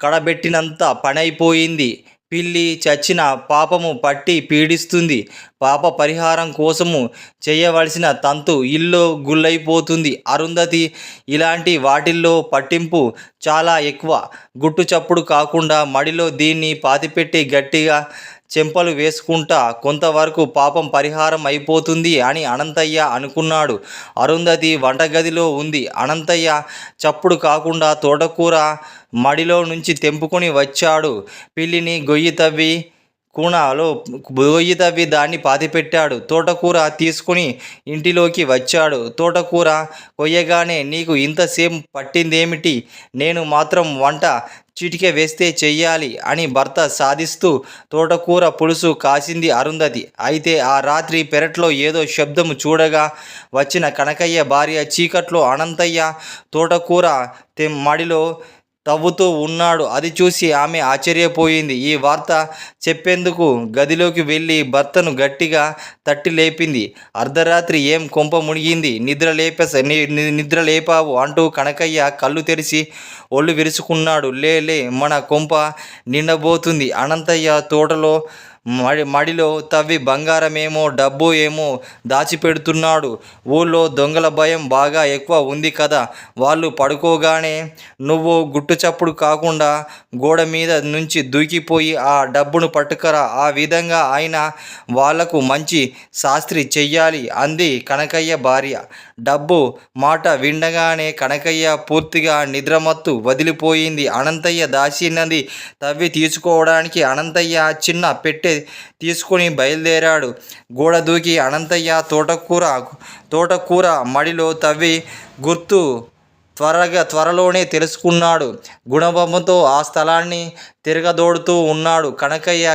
కడబెట్టినంత పనైపోయింది. పిల్లి చచ్చిన పాపము పట్టి పీడిస్తుంది. పాప పరిహారం కోసము చేయవలసిన తంతు ఇల్లు గుల్లైపోతుంది. అరుంధతి ఇలాంటి వాటిల్లో పట్టింపు చాలా ఎక్కువ. గుట్టు చప్పుడు కాకుండా మడిలో దీన్ని పాతిపెట్టి గట్టిగా చెంపలు వేసుకుంటా కొంతవరకు పాపం పరిహారం అయిపోతుంది అని అనంతయ్య అనుకున్నాడు. అరుంధతి వంటగదిలో ఉంది. అనంతయ్య చప్పుడు కాకుండా తోటకూర మడిలో నుంచి తెంపుకొని వచ్చాడు. పిల్లిని గొయ్యి తవ్వి దాన్ని పాతిపెట్టాడు. తోటకూర తీసుకుని ఇంటిలోకి వచ్చాడు. తోటకూర కొయ్యగానే నీకు ఇంతసేపు పట్టిందేమిటి? నేను మాత్రం వంట చిటికె వేస్తే చెయ్యాలి అని భర్త సాధిస్తూ తోటకూర పులుసు కాసింది అరుంధతి. అయితే ఆ రాత్రి పెరట్లో ఏదో శబ్దము చూడగా వచ్చిన కనకయ్య భార్య చీకట్లో అనంతయ్య తోటకూర మడిలో తవ్వుతూ ఉన్నాడు. అది చూసి ఆమె ఆశ్చర్యపోయింది. ఈ వార్త చెప్పేందుకు గదిలోకి వెళ్ళి భర్తను గట్టిగా తట్టి లేపింది. అర్ధరాత్రి ఏం కొంప మునిగింది, నిద్ర లేపావు అంటూ కనకయ్య కళ్ళు తెరిచి ఒళ్ళు విరుచుకున్నాడు. లే మన కొంప నిండబోతుంది. అనంతయ్య తోటలో మడిలో తవ్వి బంగారమేమో డబ్బు ఏమో దాచిపెడుతున్నాడు. ఊళ్ళో దొంగల భయం బాగా ఎక్కువ ఉంది కదా. వాళ్ళు పడుకోగానే నువ్వు గుట్టు చప్పుడు కాకుండా గోడ మీద నుంచి దూకిపోయి ఆ డబ్బును పట్టుకరా. ఆ విధంగా అయినా వాళ్లకు మంచి శాస్త్రి చెయ్యాలి అంది కనకయ్య భార్య. డబ్బు మాట వినగానే కనకయ్య పూర్తిగా నిద్రమత్తు వదిలిపోయింది. అనంతయ్య దాచినది తవ్వి తీసుకోవడానికి అనంతయ్య చిన్న పెట్టె తీసుకొని బయలుదేరాడు. గోడ దూకి అనంతయ్య తోటకూర మడిలో తవ్వి త్వరలోనే తెలుసుకున్నాడు. గుణపంతో ఆ స్థలాన్ని తిరగదోడుతూ ఉన్నాడు. కనకయ్య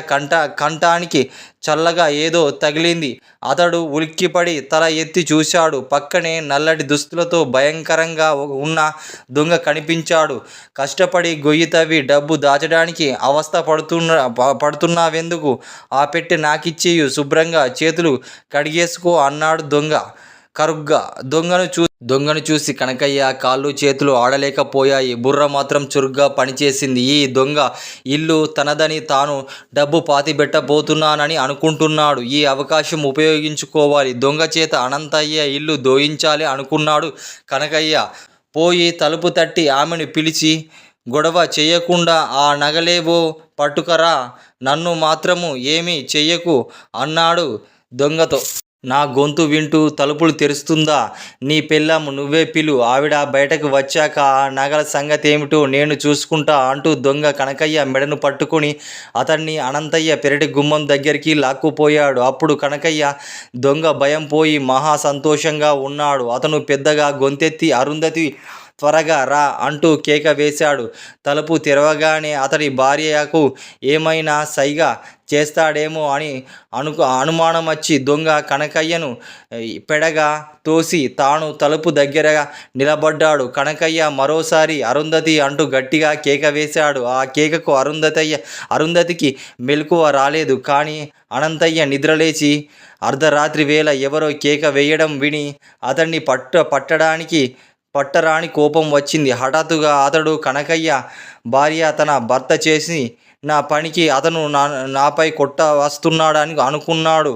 కంఠానికి చల్లగా ఏదో తగిలింది. అతడు ఉలిక్కిపడి తల ఎత్తి చూశాడు. పక్కనే నల్లటి దుస్తులతో భయంకరంగా ఉన్న దొంగ కనిపించాడు. కష్టపడి గొయ్యి తవ్వి డబ్బు దాచడానికి అవస్థ పడుతున్నావెందుకు? ఆ పెట్టె నాకిచ్చేయు, శుభ్రంగా చేతులు కడిగేసుకో అన్నాడు దొంగ కరుగ్గా. దొంగను చూసి కనకయ్య కాళ్ళు చేతులు ఆడలేకపోయాయి. బుర్ర మాత్రం చురుగ్గా పనిచేసింది. ఈ దొంగ ఇల్లు తనదని, తాను డబ్బు పాతిపెట్టబోతున్నానని అనుకుంటున్నాడు. ఈ అవకాశం ఉపయోగించుకోవాలి. దొంగ చేత అనంతయ్య ఇల్లు దోయించాలి అనుకున్నాడు కనకయ్య. పోయి తలుపు తట్టి ఆమెను పిలిచి, గొడవ చెయ్యకుండా ఆ నగలేవో పట్టుకరా, నన్ను మాత్రము ఏమీ చెయ్యకు అన్నాడు దొంగతో. నా గొంతు వింటూ తలుపులు తెరుస్తుందా? నీ పెళ్ళాం నువ్వే పిలు. ఆవిడ బయటకు వచ్చాక ఆ నగల సంగతేమిటో నేను చూసుకుంటా అంటూ దొంగ కనకయ్య మెడను పట్టుకొని అతన్ని అనంతయ్య పెరటి గుమ్మం దగ్గరికి లాక్కుపోయాడు. అప్పుడు కనకయ్య దొంగ భయం పోయి మహా సంతోషంగా ఉన్నాడు. అతను పెద్దగా గొంతెత్తి, అరుంధతి త్వరగా రా అంటూ కేక వేశాడు. తలుపు తెరవగానే అతడి భార్యకు ఏమైనా సైగ చేస్తాడేమో అని అనుమానం వచ్చి దొంగ కనకయ్యను పెడగా తోసి తాను తలుపు దగ్గర నిలబడ్డాడు. కనకయ్య మరోసారి అరుంధతి అంటూ గట్టిగా కేక వేశాడు. ఆ కేకకు అరుంధతికి మెలకువ రాలేదు. కానీ అనంతయ్య నిద్రలేచి అర్ధరాత్రి వేళ ఎవరో కేక వేయడం విని అతన్ని పట్టరాని కోపం వచ్చింది. హఠాత్తుగా అతడు కనకయ్య భార్య తన భర్త చేసి నా పనికి అతను నాపై కొట్ట వస్తున్నాడని అనుకున్నాడు.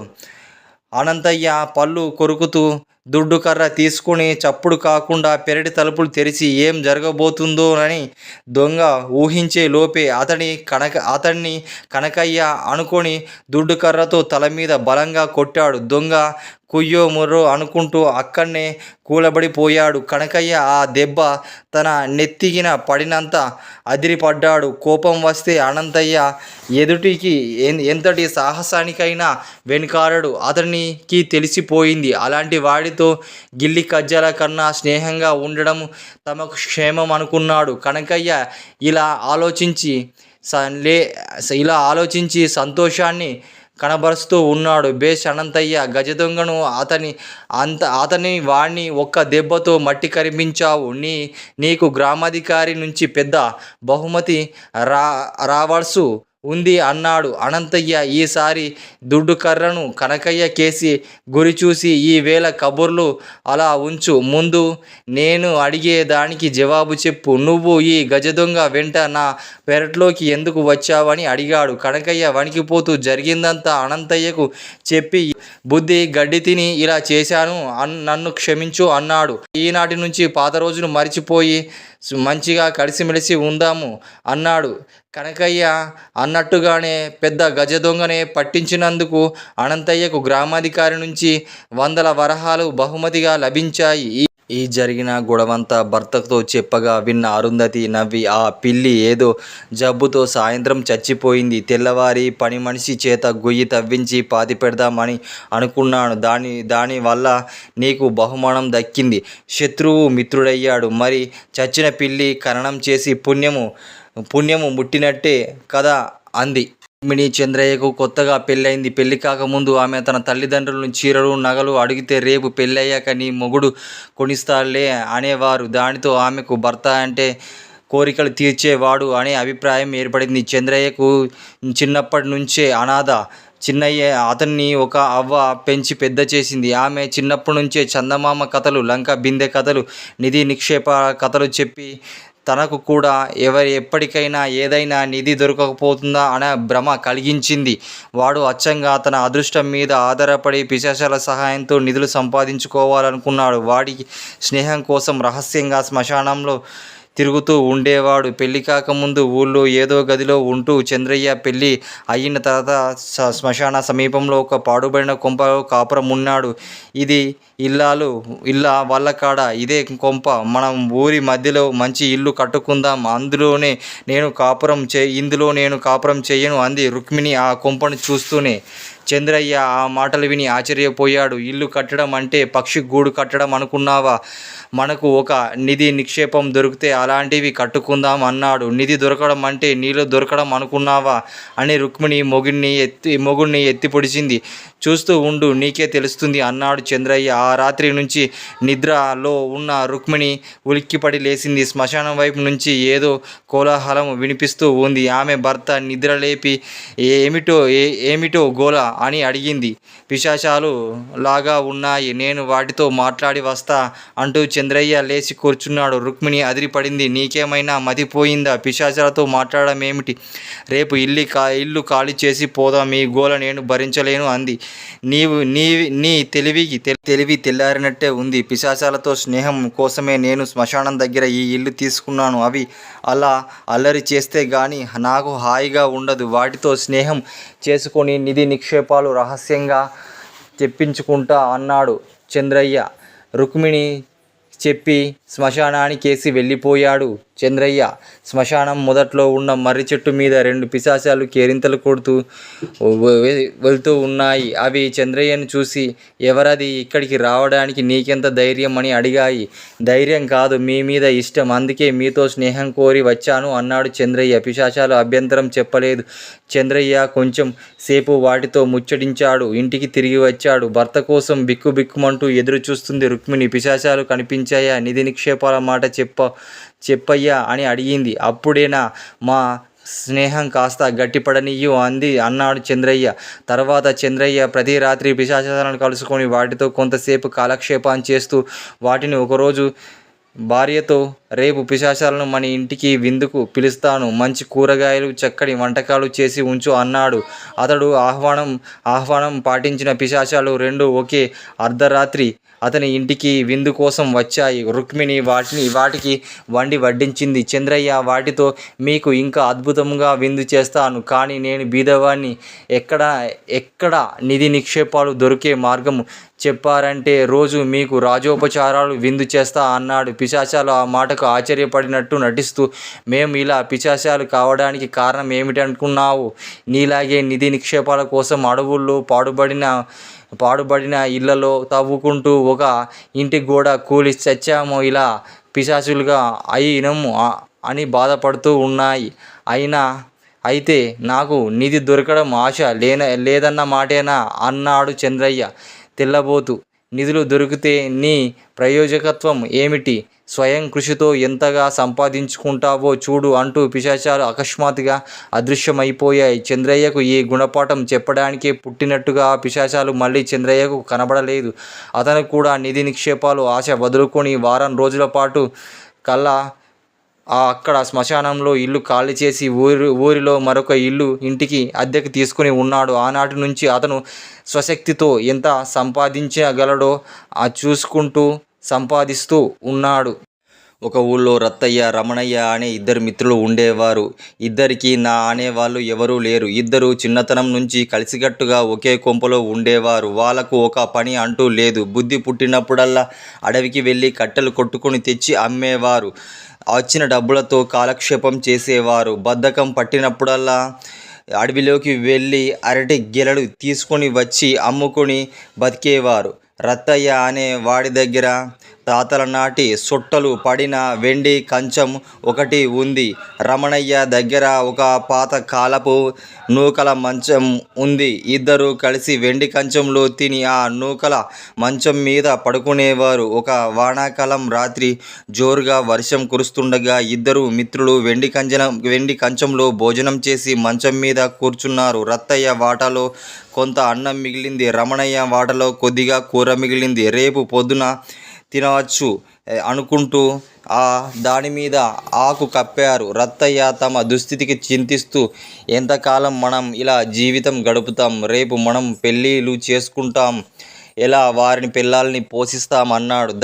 అనంతయ్య పళ్ళు కొరుకుతూ దుడ్డు కర్ర తీసుకుని చప్పుడు కాకుండా పెరటి తలుపులు తెరిచి ఏం జరగబోతుందోనని దొంగ ఊహించే లోపే అతన్ని కనకయ్య అనుకొని దుడ్డు కర్రతో తల మీద బలంగా కొట్టాడు. దొంగ కుయ్యో ముర్రో అనుకుంటూ అక్కడనే కూలబడిపోయాడు. కనకయ్య ఆ దెబ్బ తన నెత్తిగిన పడినంత అదిరిపడ్డాడు. కోపం వస్తే అనంతయ్య ఎదుటికి ఎంతటి సాహసానికైనా వెనుకాడడు. అతనికి తెలిసిపోయింది. అలాంటి వాడితో గిల్లి కజ్జాల కన్నా స్నేహంగా ఉండడం తమకు క్షేమం అనుకున్నాడు. కనకయ్య ఇలా ఆలోచించి సంతోషాన్ని కనబరుస్తూ ఉన్నాడు. బేష్ అనంతయ్య, గజదొంగను అతని వాణ్ణి ఒక్క దెబ్బతో మట్టి కరిపించావు. నీకు గ్రామాధికారి నుంచి పెద్ద బహుమతి రావాల్సి ఉంది అన్నాడు అనంతయ్య. ఈసారి దుడ్డు కర్రను కనకయ్య కేసి గురిచూసి, ఈ వేళ కబుర్లు అలా ఉంచు, ముందు నేను అడిగే దానికి జవాబు చెప్పు. నువ్వు ఈ గజదొంగ వెంట నా పెరట్లోకి ఎందుకు వచ్చావని అడిగాడు. కనకయ్య వణికిపోతూ జరిగిందంతా అనంతయ్యకు చెప్పి, బుద్ధి గడ్డి తిని ఇలా చేశాను, నన్ను క్షమించు అన్నాడు. ఈనాటి నుంచి పాత రోజులు మరిచిపోయి మంచిగా కలిసిమెలిసి ఉందాము అన్నాడు. కనకయ్య అన్నట్టుగానే పెద్ద గజదొంగనే పట్టించినందుకు అనంతయ్యకు గ్రామాధికారి నుంచి 100 వరహాలు బహుమతిగా లభించాయి. ఈ జరిగిన గొడవంతా భర్తతో చెప్పగా విన్న అరుంధతి నవ్వి, ఆ పిల్లి ఏదో జబ్బుతో సాయంత్రం చచ్చిపోయింది. తెల్లవారి పని మనిషి చేత గొయ్యి తవ్వించి పాతిపెడదామని అనుకున్నాను. దానివల్ల నీకు బహుమానం దక్కింది. శత్రువు మిత్రుడయ్యాడు. మరి చచ్చిన పిల్లి ఖననం చేసి పుణ్యము ముట్టినట్టే కదా అంది. రుక్మిణి చంద్రయ్యకు కొత్తగా పెళ్ళయింది. పెళ్లి కాకముందు ఆమె తన తల్లిదండ్రులను చీరలు నగలు అడిగితే రేపు పెళ్ళయ్యాక నీ మొగుడు కొనిస్తాడులే అనేవారు. దానితో ఆమెకు భర్త అంటే కోరికలు తీర్చేవాడు అనే అభిప్రాయం ఏర్పడింది. చంద్రయ్యకు చిన్నప్పటి నుంచే అనాథ. చిన్నయ్య అతన్ని ఒక అవ్వ పెంచి పెద్ద చేసింది. ఆమె చిన్నప్పటి నుంచే చందమామ కథలు, లంక బిందె కథలు, నిధి నిక్షేప కథలు చెప్పి తనకు కూడా ఎప్పటికైనా ఏదైనా నిధి దొరకకపోతుందా అనే భ్రమ కలిగించింది. వాడు అచ్చంగా తన అదృష్టం మీద ఆధారపడి పిశాచాల సహాయంతో నిధులు సంపాదించుకోవాలనుకున్నాడు. వాడి స్నేహం కోసం రహస్యంగా శ్మశానంలో తిరుగుతూ ఉండేవాడు. పెళ్లి కాకముందు ఊళ్ళో ఏదో గదిలో ఉంటూ చంద్రయ్య పెళ్ళి అయిన తర్వాత శ్మశాన సమీపంలో ఒక పాడుబడిన కొంపలో కాపురం ఉన్నాడు. ఇది ఇల్లా వాళ్ళ కాడ ఇదే కొంప, మనం ఊరి మధ్యలో మంచి ఇల్లు కట్టుకుందాం, ఇందులో నేను కాపురం చేయను అంది రుక్మిణి ఆ కొంపను చూస్తూనే. చంద్రయ్య ఆ మాటలు విని ఆశ్చర్యపోయాడు. ఇల్లు కట్టడం అంటే పక్షి గూడు కట్టడం అనుకున్నావా? మనకు ఒక నిధి నిక్షేపం దొరికితే అలాంటివి కట్టుకుందాం అన్నాడు. నిధి దొరకడం అంటే నీళ్ళు దొరకడం అనుకున్నావా అని రుక్మిణి మొగుణ్ణి ఎత్తి పొడిచింది. చూస్తూ ఉండు, నీకే తెలుస్తుంది అన్నాడు చంద్రయ్య. ఆ రాత్రి నుంచి నిద్రలో ఉన్న రుక్మిణి ఉలిక్కిపడి లేచింది. శ్మశానం వైపు నుంచి ఏదో కోలాహలం వినిపిస్తూ ఉంది. ఆమె భర్త నిద్రలేపి ఏమిటో గోల అని అడిగింది. పిశాచాలు లాగా ఉన్నాయి, నేను వాటితో మాట్లాడి వస్తా అంటూ చంద్రయ్య లేచి కూర్చున్నాడు. రుక్మిణి అదిరిపడింది. నీకేమైనా మతిపోయిందా? పిశాచాలతో మాట్లాడడం ఏమిటి? రేపు ఇల్లు ఖాళీ చేసి పోదాం, ఈ గోల నేను భరించలేను అంది. నీ తెలివి తెల్లారినట్టే ఉంది. పిశాచాలతో స్నేహం కోసమే నేను శ్మశానం దగ్గర ఈ ఇల్లు తీసుకున్నాను. అవి అలా అల్లరి చేస్తే గాని నాకు హాయిగా ఉండదు. వాటితో స్నేహం చేసుకొని నిధి నిక్షేపాలు రహస్యంగా తెప్పించుకుంటా అన్నాడు చంద్రయ్య. రుక్మిణి చెప్పి శ్మశానానికేసి వెళ్ళిపోయాడు చంద్రయ్య. శ్మశానం మొదట్లో ఉన్న మర్రి చెట్టు మీద 2 పిశాచాలు కేరింతలు కొడుతూ వెళ్తూ ఉన్నాయి. అవి చంద్రయ్యను చూసి, ఎవరది? ఇక్కడికి రావడానికి నీకెంత ధైర్యం అని అడిగాయి. ధైర్యం కాదు, మీ మీద ఇష్టం, అందుకే మీతో స్నేహం కోరి వచ్చాను అన్నాడు చంద్రయ్య. పిశాచాలు అభ్యంతరం చెప్పలేదు. చంద్రయ్య కొంచెం సేపు వాటితో ముచ్చటించాడు. ఇంటికి తిరిగి వచ్చాడు. భర్త కోసం బిక్కుబిక్కుమంటూ ఎదురు చూస్తుంది రుక్మిణి. పిశాచాలు కనిపించాయా? నిధి నిక్షేపాల మాట చెప్పయ్యా అని అడిగింది. అప్పుడేనా మా స్నేహం కాస్త గట్టిపడనియ్యు అన్నాడు చంద్రయ్య. తర్వాత చంద్రయ్య ప్రతి రాత్రి పిశాచాలను కలుసుకొని వాటితో కొంతసేపు కాలక్షేపం చేస్తూ వాటిని ఒకరోజు భార్యతో, రేపు పిశాచాలను మన ఇంటికి విందుకు పిలుస్తాను, మంచి కూరగాయలు చక్కటి వంటకాలు చేసి ఉంచు అన్నాడు. అతడు ఆహ్వానం పాటించిన పిశాచాలు 2 ఒకే అర్ధరాత్రి అతని ఇంటికి విందు కోసం వచ్చాయి. రుక్మిణి వాటికి వడ్డించింది. చంద్రయ్య వాటితో, మీకు ఇంకా అద్భుతంగా విందు చేస్తాను, కానీ నేను బీదవాణ్ణి, ఎక్కడ నిధి నిక్షేపాలు దొరికే మార్గం చెప్పారంటే రోజు మీకు రాజోపచారాలు విందు చేస్తా అన్నాడు. పిశాచాలు ఆ మాటకు ఆశ్చర్యపడినట్టు నటిస్తూ, మేము ఇలా పిశాచాలు కావడానికి కారణం ఏమిటనుకున్నావు? నీలాగే నిధి నిక్షేపాల కోసం అడవుల్లో పాడుబడిన ఇళ్లలో తవ్వుకుంటూ ఒక ఇంటి గోడ కూలి చచ్చాము. ఇలా పిశాచులుగా అయినము అని బాధపడుతూ ఉన్నాయి. అయితే నాకు నిధి దొరకడం ఆశ లేదన్న మాటేనా అన్నాడు చంద్రయ్య తెల్లబోతూ. నిధులు దొరికితే నీ ప్రయోజకత్వం ఏమిటి? స్వయం కృషితో ఎంతగా సంపాదించుకుంటావో చూడు అంటూ పిశాచాలు అకస్మాత్తుగా అదృశ్యమైపోయాయి. చంద్రయ్యకు ఈ గుణపాఠం చెప్పడానికే పుట్టినట్టుగా ఆ పిశాచాలు మళ్ళీ చంద్రయ్యకు కనబడలేదు. అతను కూడా నిధి నిక్షేపాలు ఆశ వదులుకొని వారం రోజుల పాటు అక్కడ శ్మశానంలో ఇల్లు ఖాళీ చేసి ఊరిలో మరొక ఇంటికి అద్దెకు తీసుకుని ఉన్నాడు. ఆనాటి నుంచి అతను స్వశక్తితో ఎంత సంపాదించగలడో చూసుకుంటూ సంపాదిస్తూ ఉన్నాడు. ఒక ఊళ్ళో రత్తయ్య, రమణయ్య అనే 2 మిత్రులు ఉండేవారు. ఇద్దరికి నా అనేవాళ్ళు ఎవరూ లేరు. ఇద్దరు చిన్నతనం నుంచి కలిసికట్టుగా ఒకే కొంపలో ఉండేవారు. వాళ్లకు ఒక పని అంటూ లేదు. బుద్ధి పుట్టినప్పుడల్లా అడవికి వెళ్ళి కట్టెలు కొట్టుకొని తెచ్చి అమ్మేవారు. వచ్చిన డబ్బులతో కాలక్షేపం చేసేవారు. బద్ధకం పట్టినప్పుడల్లా అడవిలోకి వెళ్ళి అరటి గెలలు తీసుకొని వచ్చి అమ్ముకొని బతికేవారు. రత్తయ్య అనే వాడి దగ్గర తాతల నాటి సొట్టలు పడిన వెండి కంచం ఒకటి ఉంది. రమణయ్య దగ్గర ఒక పాత కాలపు నూకల మంచం ఉంది. ఇద్దరు కలిసి వెండి కంచంలో తిని ఆ నూకల మంచం మీద పడుకునేవారు. ఒక వానాకాలం రాత్రి జోరుగా వర్షం కురుస్తుండగా ఇద్దరు మిత్రులు వెండి కంచంలో భోజనం చేసి మంచం మీద కూర్చున్నారు. రత్తయ్య వాటాలో కొంత అన్నం మిగిలింది. రమణయ్య వాటలో కొద్దిగా కూర మిగిలింది. రేపు పొద్దున తినవచ్చు అనుకుంటూ దాని మీద ఆకు కప్పారు. రత్తయ్య తమ దుస్థితికి చింతిస్తూ, ఎంతకాలం మనం ఇలా జీవితం గడుపుతాం? రేపు మనం పెళ్ళిళ్ళు చేసుకుంటాం, ఎలా వారిని పిల్లల్ని పోషిస్తామన్నాడు.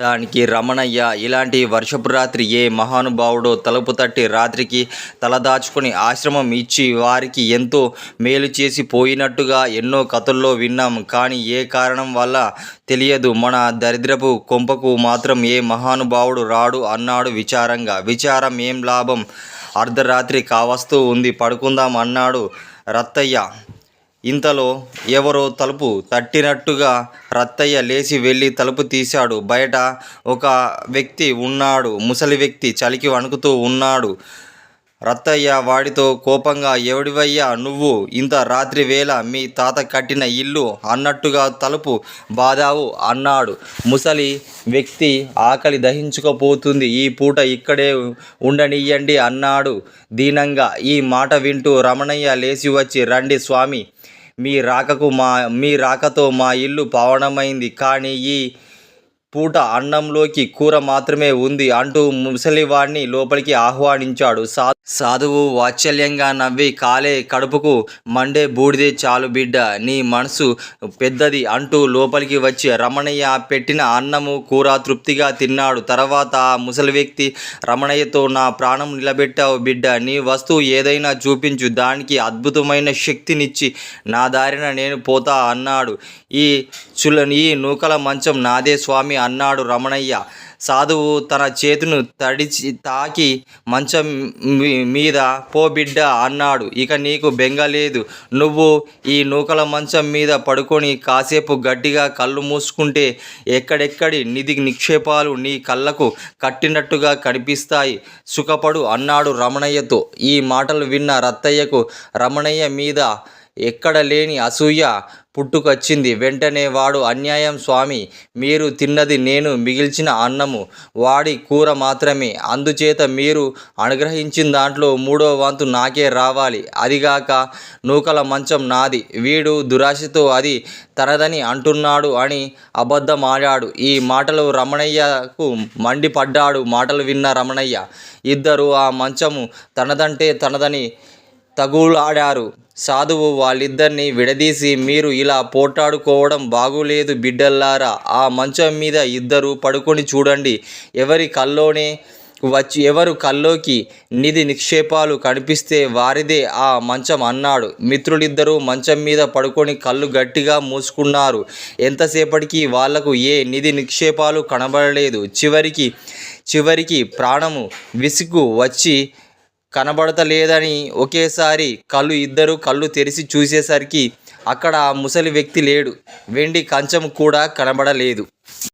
దానికి రమణయ్య, ఇలాంటి వర్షపు రాత్రి ఏ మహానుభావుడో తలుపు తట్టి రాత్రికి తలదాచుకొని ఆశ్రమం ఇచ్చి వారికి ఎంతో మేలు చేసి పోయినట్టుగా ఎన్నో కథల్లో విన్నాం. కానీ ఏ కారణం వల్ల తెలియదు, మన దరిద్రపు కొంపకు మాత్రం ఏ మహానుభావుడు రాడు అన్నాడు విచారంగా. విచారం ఏం లాభం, అర్ధరాత్రి కావస్తూ ఉంది, పడుకుందాం అన్నాడు రత్తయ్య. ఇంతలో ఎవరో తలుపు తట్టినట్టుగా రత్తయ్య లేచి వెళ్ళి తలుపు తీశాడు. బయట ఒక వ్యక్తి ఉన్నాడు. ముసలి వ్యక్తి చలికి వణుకుతూ ఉన్నాడు. రత్తయ్య వాడితో కోపంగా, ఎవడివయ్యా నువ్వు? ఇంత రాత్రి వేళ మీ తాత కట్టిన ఇల్లు అన్నట్టుగా తలుపు బాదావు అన్నాడు. ముసలి వ్యక్తి, ఆకలి దహించుకుపోతుంది, ఈ పూట ఇక్కడే ఉండనియ్యండి అన్నాడు దీనంగా. ఈ మాట వింటూ రమణయ్య లేచి వచ్చి, రండి స్వామి, మీ రాకతో మా ఇల్లు పావనమైంది, కానీ ఈ పూట అన్నంలోకి కూర మాత్రమే ఉంది అంటూ ముసలివాడిని లోపలికి ఆహ్వానించాడు. సాధువు వాత్సల్యంగా నవ్వి, కాలే కడుపుకు మండే బూడిదే చాలు బిడ్డ, నీ మనసు పెద్దది అంటూ లోపలికి వచ్చి రమణయ్య పెట్టిన అన్నము కూర తృప్తిగా తిన్నాడు. తర్వాత ఆ ముసలి వ్యక్తి రమణయ్యతో, నా ప్రాణం నిలబెట్టావు బిడ్డ, నీ వస్తువు ఏదైనా చూపించు, దానికి అద్భుతమైన శక్తినిచ్చి నా దారిన నేను పోతా అన్నాడు. ఈ నూకల మంచం నాదే స్వామి అన్నాడు రమణయ్య. సాధువు తన చేతును తాకి, మంచం మీద పో బిడ్డ అన్నాడు. ఇక నీకు బెంగలేదు, నువ్వు ఈ నూకల మంచం మీద పడుకొని కాసేపు గట్టిగా కళ్ళు మూసుకుంటే ఎక్కడెక్కడి నిధి నిక్షేపాలు నీ కళ్ళకు కట్టినట్టుగా కనిపిస్తాయి, సుఖపడు అన్నాడు రమణయ్యతో. ఈ మాటలు విన్న రత్తయ్యకు రమణయ్య మీద ఎక్కడ లేని అసూయ పుట్టుకొచ్చింది. వెంటనే వాడు, అన్యాయం స్వామి, మీరు తిన్నది నేను మిగిల్చిన అన్నము, వాడి కూర మాత్రమే, అందుచేత మీరు అనుగ్రహించిన దాంట్లో 3వ వంతు నాకే రావాలి, అదిగాక నూకల మంచం నాది, వీడు దురాశతో అది తనదని అంటున్నాడు అని అబద్ధమాడాడు. ఈ మాటలు రమణయ్యకు మండిపడ్డాడు. మాటలు విన్న రమణయ్య, ఇద్దరు ఆ మంచము తనదని తగులాడారు. సాధువు వాళ్ళిద్దరినీ విడదీసి, మీరు ఇలా పోటాడుకోవడం బాగులేదు బిడ్డల్లారా, ఆ మంచం మీద ఇద్దరు పడుకొని చూడండి, ఎవరు కల్లోకి నిధి నిక్షేపాలు కనిపిస్తే వారిదే ఆ మంచం అన్నాడు. మిత్రులిద్దరూ మంచం మీద పడుకొని కళ్ళు గట్టిగా మూసుకున్నారు. ఎంతసేపటికి వాళ్లకు ఏ నిధి నిక్షేపాలు కనబడలేదు. చివరికి ప్రాణము విసుగు వచ్చి కనబడతలేదని ఒకేసారి ఇద్దరు కళ్ళు తెరిచి చూసేసరికి అక్కడ ఆ ముసలి వ్యక్తి లేడు. వెండి కంచం కూడా కనబడలేదు.